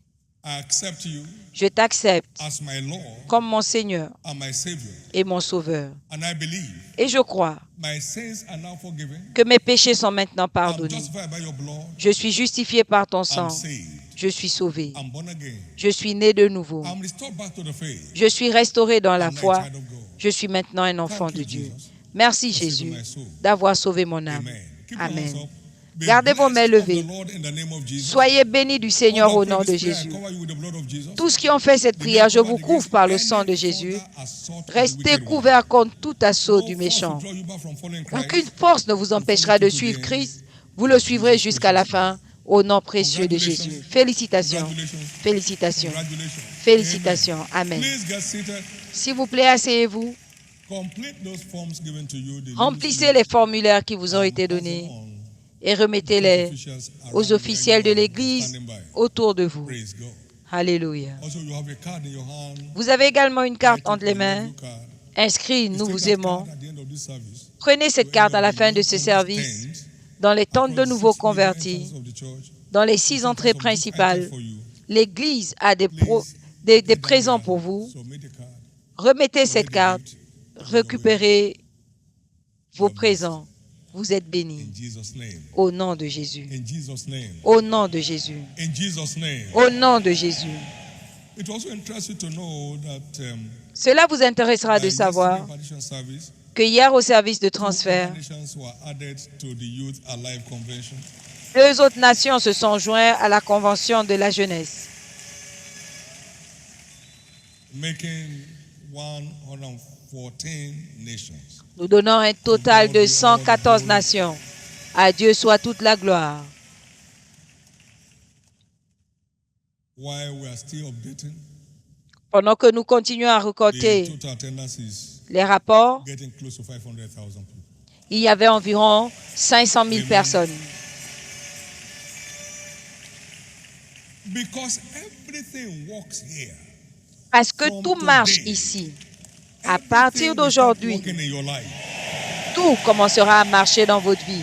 I accept you je t'accepte as my Lord comme mon Seigneur and my Savior. et mon Sauveur. And I believe Et je crois my sins are now forgiven. que mes péchés sont maintenant I'm pardonnés. justified by your blood. Je suis justifié par ton I'm sang. saved. Je suis sauvé. I'm born again. Je suis né de nouveau. I'm restored back to the faith. Je suis restauré dans la I'm now a foi. child of God. Je suis maintenant un enfant Thank de you, Dieu. Jesus, Merci for saving Jésus my soul. d'avoir sauvé mon âme. Amen. Keep your hands Amen. up. Be Gardez vos mains blessed of the levées. Lord in the name of Jesus. Soyez bénis du Seigneur All au that nom pray de this prayer, I Jésus. cover you with the blood of Jesus. Tous qui ont fait cette prière, je vous couvre par le sang de Jésus. Restez couverts contre tout assaut du méchant. Aucune force ne vous empêchera de suivre Christ. Vous le suivrez jusqu'à la fin, au nom précieux de Jésus. Félicitations, félicitations, félicitations. Amen. Please get seated. S'il vous plaît, asseyez-vous. Complete those forms given to you. They Remplissez les formulaires qui vous ont été donnés et remettez-les aux officiels de l'Église autour de vous. Praise God. Alléluia. Also, you have a card in your hand. Vous avez également une carte entre les Your mains. new card. Inscrit, nous Take vous that aimons. card at the end of this service. Prenez cette carte à la fin de ce Tent, service dans les tentes de across nouveaux 6 major convertis, entrances of the church. dans les 6 entrées principales. L'Église a des présents pour vous. So make the card. Remettez cette carte, récupérez vos présents. Vous êtes bénis. In Jesus' name. Au nom de Jésus. In Jesus' name. Au nom de Jésus. In Jesus' name. Au nom de Jésus. It also interests you to know that Cela vous intéressera de by savoir yesterday's partition service, que hier au service de transfert, nations were added to the Youth Alive Convention. 2 autres nations se sont joints à la Convention de la jeunesse, Making 114 nations. nous donnant un total de 114 nations. À Dieu soit toute la gloire. While we are still updating, Pendant que nous continuons à the recorder total attendance is les rapports, getting close to 500,000 people. il y avait environ 500 000 personnes. Because everything works here. Parce que tout marche ici. À partir d'aujourd'hui, Working in your life. tout commencera à marcher dans votre vie.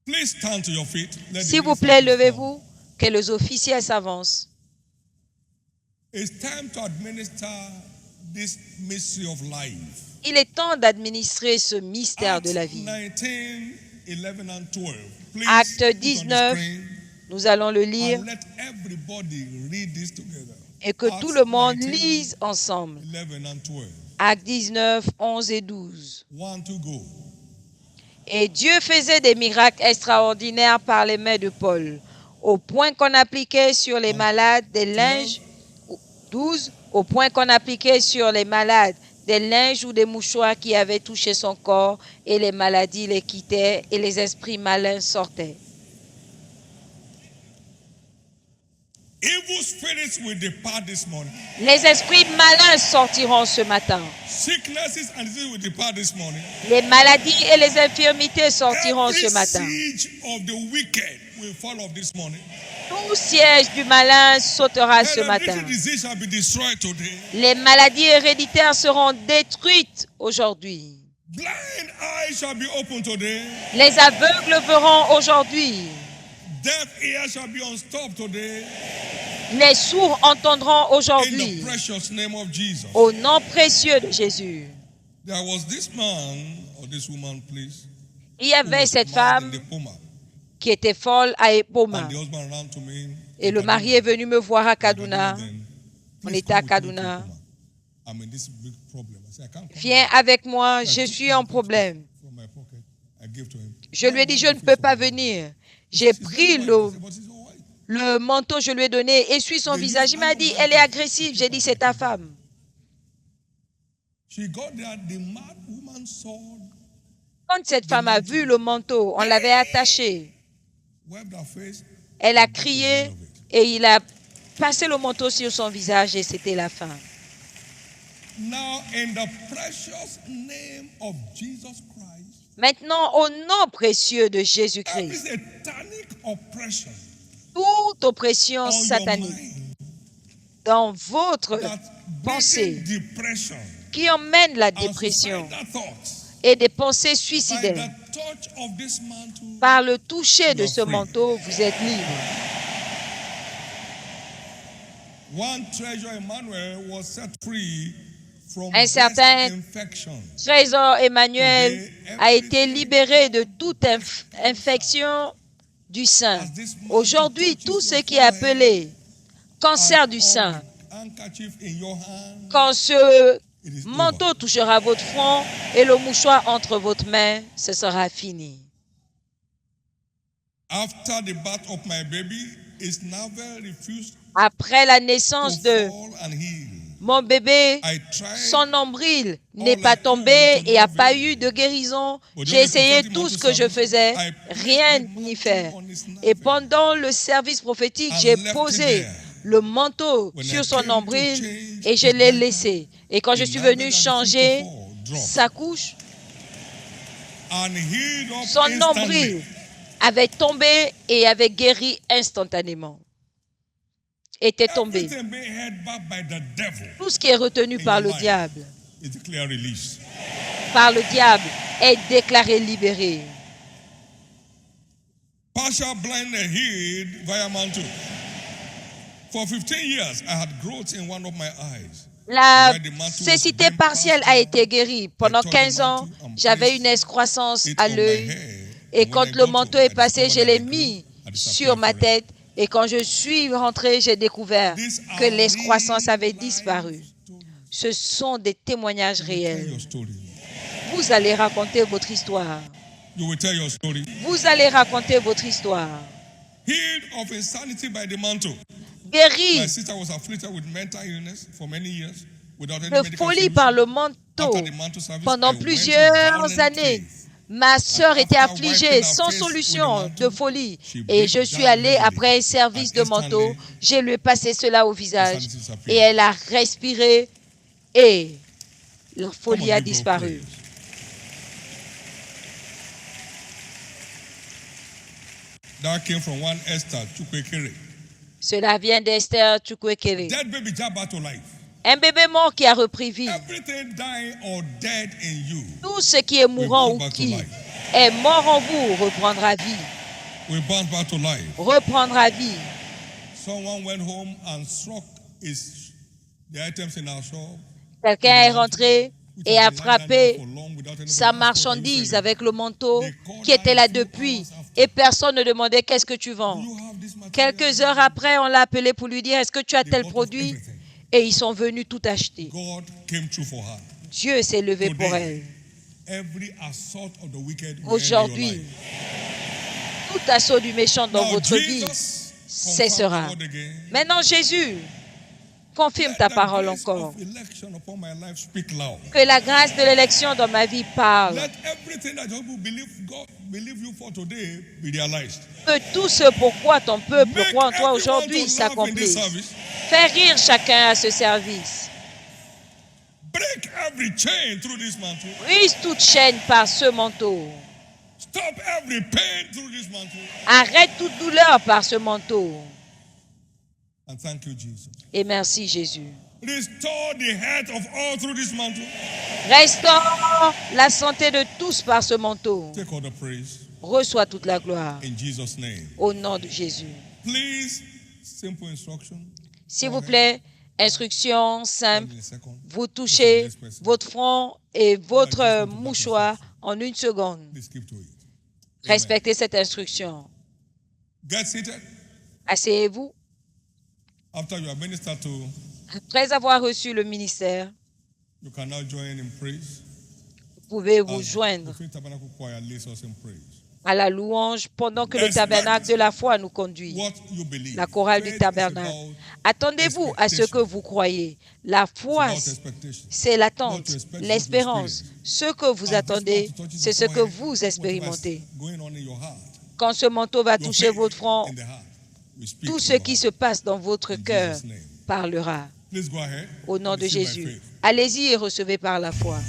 Please stand stand to your feet. Let the S'il vous minister plaît, come. levez-vous, que les officiels s'avancent. It's time to administer this mystery of life. Il est temps d'administrer ce mystère de la Acts vie. 19, 11 and 12. Please Acte put on the 19, screen nous allons le lire and let everybody read this together. et que tout Acts le monde 19, lise ensemble. 11 and 12. Acte 19, 11 et 12. 1 to go. Et Dieu faisait des miracles extraordinaires par les mains de Paul, au point qu'on appliquait sur les malades des linges. 12. Au point qu'on appliquait sur les malades des linges ou des mouchoirs qui avaient touché son corps, et les maladies les quittaient et les esprits malins sortaient. Evil spirits will depart this morning. Les esprits malins sortiront ce matin. Sicknesses and diseases will depart this morning. Les maladies et les infirmités sortiront Every ce matin. siege of the wicked will fall off this morning. Tout siège du malin sautera ce matin. Hereditary disease shall be destroyed today. Les maladies héréditaires seront détruites aujourd'hui. Blind eyes shall be opened today. Les aveugles verront aujourd'hui. Deaf ears shall be unstopped today. Les sourds entendront In aujourd'hui. the precious name of Jesus. Au nom précieux de Jésus. There was this man or this woman, please. Il y who avait was cette mad in femme the coma. qui était folle à Epoma. And the husband ran to me. Et le mari est venu me voir à Kaduna. Then, On "Please était à come with me to Kaduna. Epoma. I'm in this big problem." I said, "I can't come." Viens avec moi, je suis en problème. From my pocket, I gave to him. Je lui ai dit, je ne peux pas venir. J'ai pris le manteau, je lui ai donné, essuie son visage. Il m'a dit, elle est agressive. J'ai dit, c'est ta femme. She got there, the mad woman saw, Quand cette femme a vu le manteau, on l'avait attaché. wiped her face. Elle a crié et il a passé le manteau sur son visage et c'était la fin. Now, in the precious name of Jesus Christ, Maintenant, au nom précieux de every Jésus-Christ, satanic oppression toute oppression on your satanique mind dans votre that pensée brings depression, qui emmène la and dépression suicidal thoughts, et des pensées by suicidaires, the touch of this mantle, par le toucher de You are ce free. manteau, vous êtes libre. one treasure Emmanuel was set free from Un breast certain infection. Trésor Emmanuel a été libéré de toute infection du sein. Aujourd'hui, tout ce qui est appelé cancer du sein, Handkerchief in your hand, quand ce it is manteau over. touchera votre front et le mouchoir entre votre main, ce sera fini. After the birth of my baby, Isnavel refused Après la to naissance de fall and heal. mon bébé, I tried, son nombril n'est pas tombé et a pas eu de guérison. J'ai essayé tout ce que je faisais, rien n'y faire. Et pendant le service prophétique, j'ai posé le manteau sur son nombril et je l'ai laissé. Et quand je suis venu changer sa couche, and healed up son instantly. nombril avait tombé et avait guéri instantanément. Était tombé. Everything being held back by the devil Tout ce qui est retenu par le diable, is declared release. est déclaré libéré. Partial blindness healed via mantle. For 15 years, I had growth in one of my eyes. La cécité partielle a été guérie. Pendant 15 ans, j'avais une excroissance It à on my l'œil. head. Et And quand when I le got manteau home, est I passé, je discovered l'ai that the mis growth had sur disappeared ma forever. tête. Et quand je suis rentré, j'ai découvert These que are l'excroissance avait real disparu. life stories. Ce sont des témoignages You will tell réels. your story. Vous allez raconter votre histoire. You will tell your story. Vous allez raconter votre histoire. Healed of insanity by the mantle. Guéri My sister was afflicted with mental illness for many years without any de medical folie solution. par le manteau After the mantle service, I pendant went to plusieurs violent années. faith. Ma sœur était After affligée, wiping her sans face with the solution, mantle, de folie. she Et breathed je suis down allée readily, après un service and de manteau. instantly, Je lui ai passé cela au visage. insanity disappeared. Et elle a respiré et la Come on, folie a give God disparu. praise. That came from one Esther Chukwekere. Cela vient d'Esther Chukwekele. Dead baby jab back to life. Un bébé mort qui a repris vie. Everything dying or dead in you Tout ce qui est mourant will ou come back to qui life. est mort en vous reprendra vie. will bounce back to life. reprendra vie. Someone went home and struck the items in our shop. Quelqu'un est rentré et a frappé sa marchandise avec le manteau qui était là depuis et personne ne demandait qu'est-ce que tu vends. Quelques heures après, on l'a appelé pour lui dire est-ce que tu as tel produit et ils sont venus tout acheter. Dieu s'est levé pour elle. Aujourd'hui, tout assaut du méchant dans votre vie cessera. Maintenant, Jésus, confirme ta parole encore. Que la grâce de l'élection dans ma vie parle. Que tout ce pourquoi ton peuple croit en toi aujourd'hui s'accomplisse. Fais rire chacun à ce service. Brise toute chaîne par ce manteau. Arrête toute douleur par ce manteau. Et merci Jésus. Restaure la santé de tous par ce manteau. Reçois toute la gloire. Au nom de Jésus. S'il vous plaît, instruction simple. Vous touchez votre front et votre mouchoir en 1 seconde. Respectez cette instruction. Asseyez-vous. Après avoir reçu le ministère, vous pouvez vous joindre à la louange pendant que le tabernacle de la foi nous conduit. La chorale du tabernacle. Attendez-vous à ce que vous croyez. La foi, c'est l'attente, l'espérance. Ce que vous attendez, c'est ce que vous expérimentez. Quand ce manteau va toucher votre front, tout ce qui se passe dans votre cœur parlera. Au nom de Jésus. Allez-y et recevez par la foi.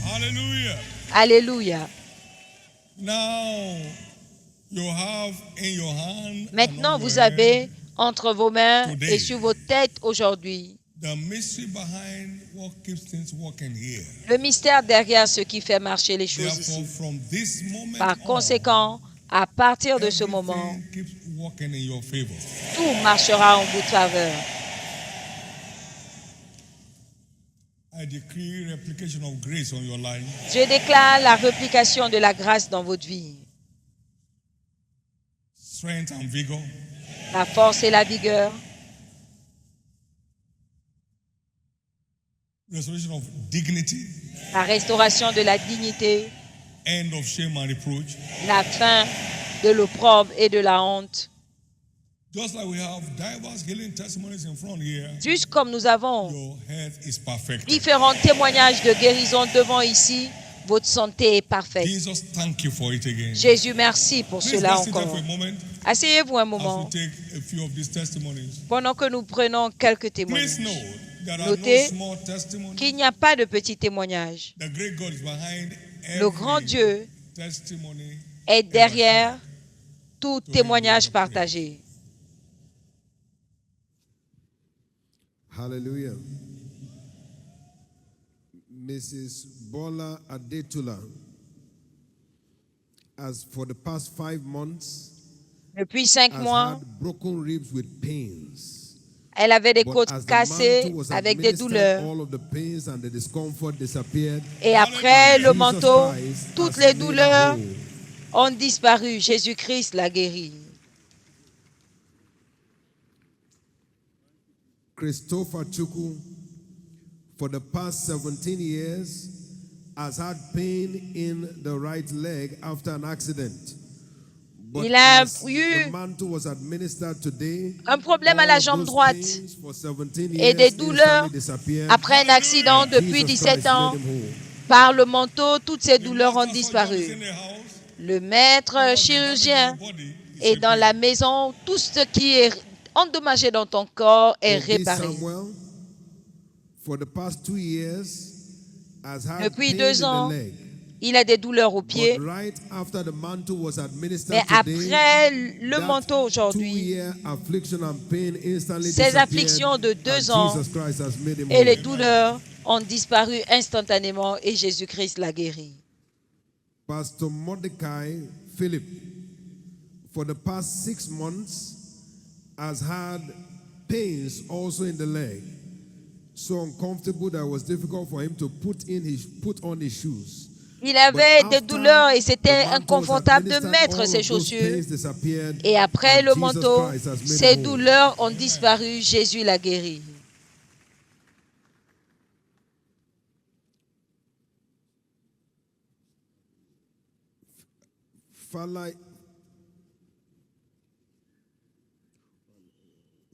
Alléluia. Maintenant, vous avez entre vos mains et sur vos têtes aujourd'hui le mystère derrière ce qui fait marcher les choses ici. Par conséquent, à partir de ce moment, tout marchera en votre faveur. Je déclare la réplication de la grâce dans votre vie. La force et la vigueur. La restauration de la dignité. La fin de l'opprobre et de la honte. Juste comme nous avons différents témoignages de guérison devant ici, votre santé est parfaite. Jésus, merci pour cela encore. Asseyez-vous un moment pendant que nous prenons quelques témoignages. Notez qu'il n'y a pas de petits témoignages. Le grand Dieu est derrière tout témoignage partagé. Hallelujah. Mrs. Bola Adetula, as for the past 5 months, depuis 5 mois, had broken ribs with pains. Elle avait des côtes cassées avec des douleurs. Et après le manteau, toutes les douleurs ont disparu. Jésus-Christ l'a guérie. Christopher Chukwu, for the past 17 years, has had pain in the right leg after an accident. Il a eu un problème à la jambe droite et des douleurs après un accident depuis 17 ans. Par le manteau, toutes ces douleurs ont disparu. Le maître chirurgien est dans la maison. Tout ce qui est endommagé dans ton corps est réparé. Depuis 2 ans, il a des douleurs aux pieds. Mais après le manteau aujourd'hui, ces afflictions de 2 ans et les douleurs ont disparu instantanément et Jésus-Christ l'a guéri. Pastor Mordecai Philip, for the past 6 months has had pains also in the leg, so uncomfortable that it was difficult for him to put on his shoes. Il avait des douleurs et c'était inconfortable de mettre ses chaussures. Et après le manteau, ses douleurs ont disparu. Jésus l'a guéri.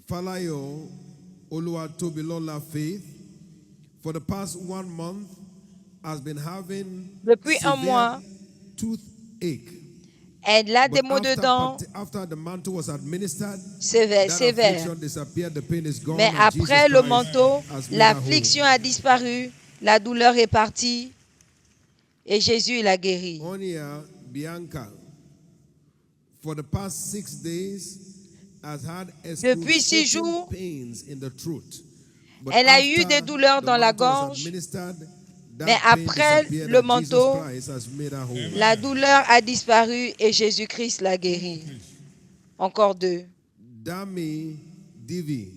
Falayo Oluwatobilola Faith, for the past 1 month, has been having depuis un mois, toothache. Elle a des maux de dents sévères. Mais après le manteau, l'affliction a disparu, la douleur est partie et Jésus l'a guéri. Onia Bianca, for the past 6 days, depuis 6 jours, elle a eu des douleurs dans la gorge, mais après le manteau, la douleur a disparu et Jésus-Christ l'a guéri. Encore 2. Dami Divi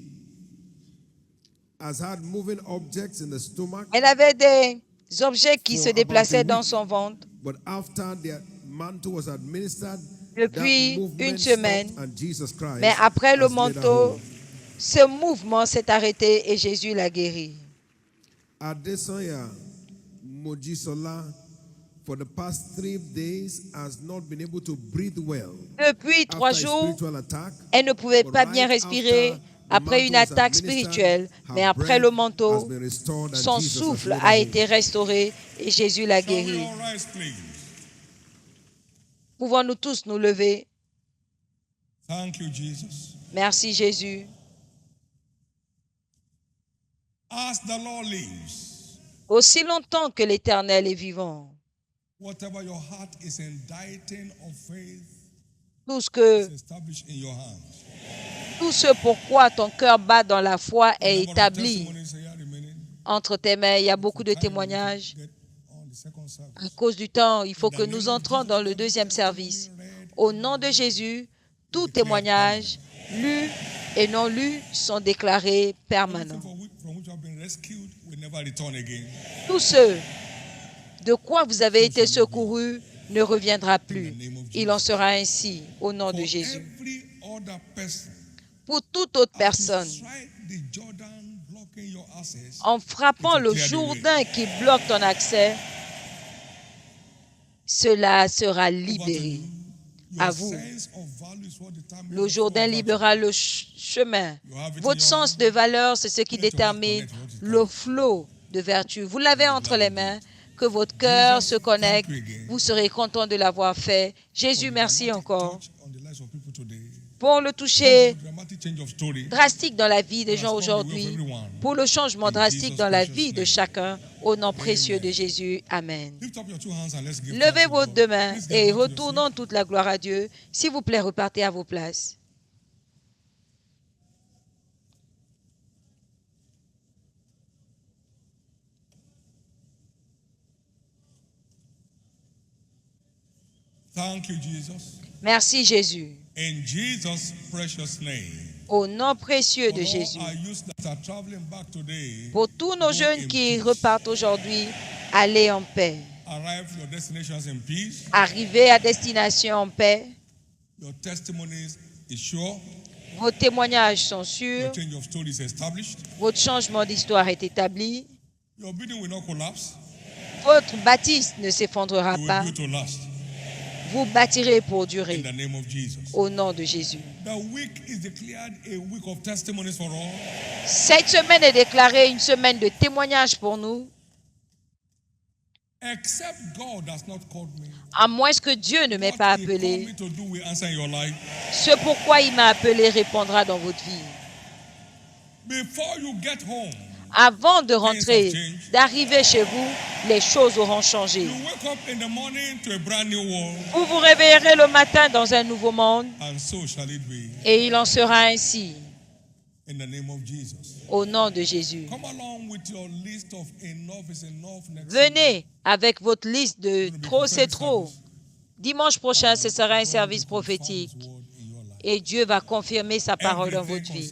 has had moving objects in the stomach. Elle avait des objets qui se déplaçaient dans son ventre. But after the mantle was administered, depuis une semaine, mais après le manteau, ce mouvement s'est arrêté et Jésus l'a guéri. Adesoya Mojisola, for the past 3 days, has not been able to breathe well. Depuis 3 jours, elle ne pouvait pas bien respirer après une attaque spirituelle, mais après le manteau, son souffle a été restauré et Jésus l'a guéri. Pouvons-nous tous nous lever? Thank you, Jesus. Merci, Jésus. As the Lord lives, aussi longtemps que l'Éternel est vivant, whatever your heart is inditing of faith tout ce pourquoi ton cœur bat dans la foi est établi entre tes mains. Il y a beaucoup de témoignages. À cause du temps, il faut que nous entrons dans le 2e service. Au nom de Jésus, tous témoignages, lus et non lus, sont déclarés permanents. Tous ceux de quoi vous avez été secourus ne reviendra plus. Il en sera ainsi au nom de Jésus. Pour toute autre personne, en frappant le Jourdain qui bloque ton accès, cela sera libéré. À vous. Le Jourdain libérera le chemin. Votre sens de valeur, c'est ce qui détermine le flot de vertu. Vous l'avez entre les mains, que votre cœur se connecte. Vous serez content de l'avoir fait. Jésus, merci encore pour le toucher drastique dans la vie des gens aujourd'hui, pour le changement drastique dans la vie de chacun, au nom précieux de Jésus. Amen. Levez vos 2 mains et retournons toute la gloire à Dieu. S'il vous plaît, repartez à vos places. Thank you, Jesus. Merci, Jésus. In Jesus' precious name. Au nom précieux de Jésus. Pour tous nos jeunes qui repartent aujourd'hui, allez en paix. Arrivez à destination en paix. Vos témoignages sont sûrs. Votre changement d'histoire est établi. Votre bâtisse ne s'effondrera pas. Vous bâtirez pour durer. Au nom de Jésus. Cette semaine est déclarée une semaine de témoignages pour nous. À moins que Dieu ne m'ait pas appelé, ce pourquoi il m'a appelé répondra dans votre vie. Avant de rentrer, d'arriver chez vous, les choses auront changé. Vous vous réveillerez le matin dans un nouveau monde et il en sera ainsi. Au nom de Jésus. Venez avec votre liste de trop c'est trop Dimanche prochain, ce sera un service prophétique. Et Dieu va confirmer sa parole dans votre vie.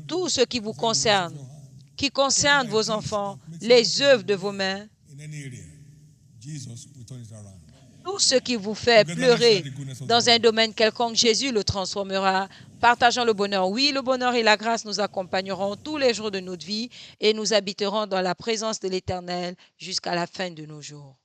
Tout ce qui vous concerne, qui concerne vos enfants, les œuvres de vos mains, tout ce qui vous fait pleurer dans un domaine quelconque, Jésus le transformera. Partageons le bonheur. Oui, le bonheur et la grâce nous accompagneront tous les jours de notre vie et nous habiterons dans la présence de l'Éternel jusqu'à la fin de nos jours.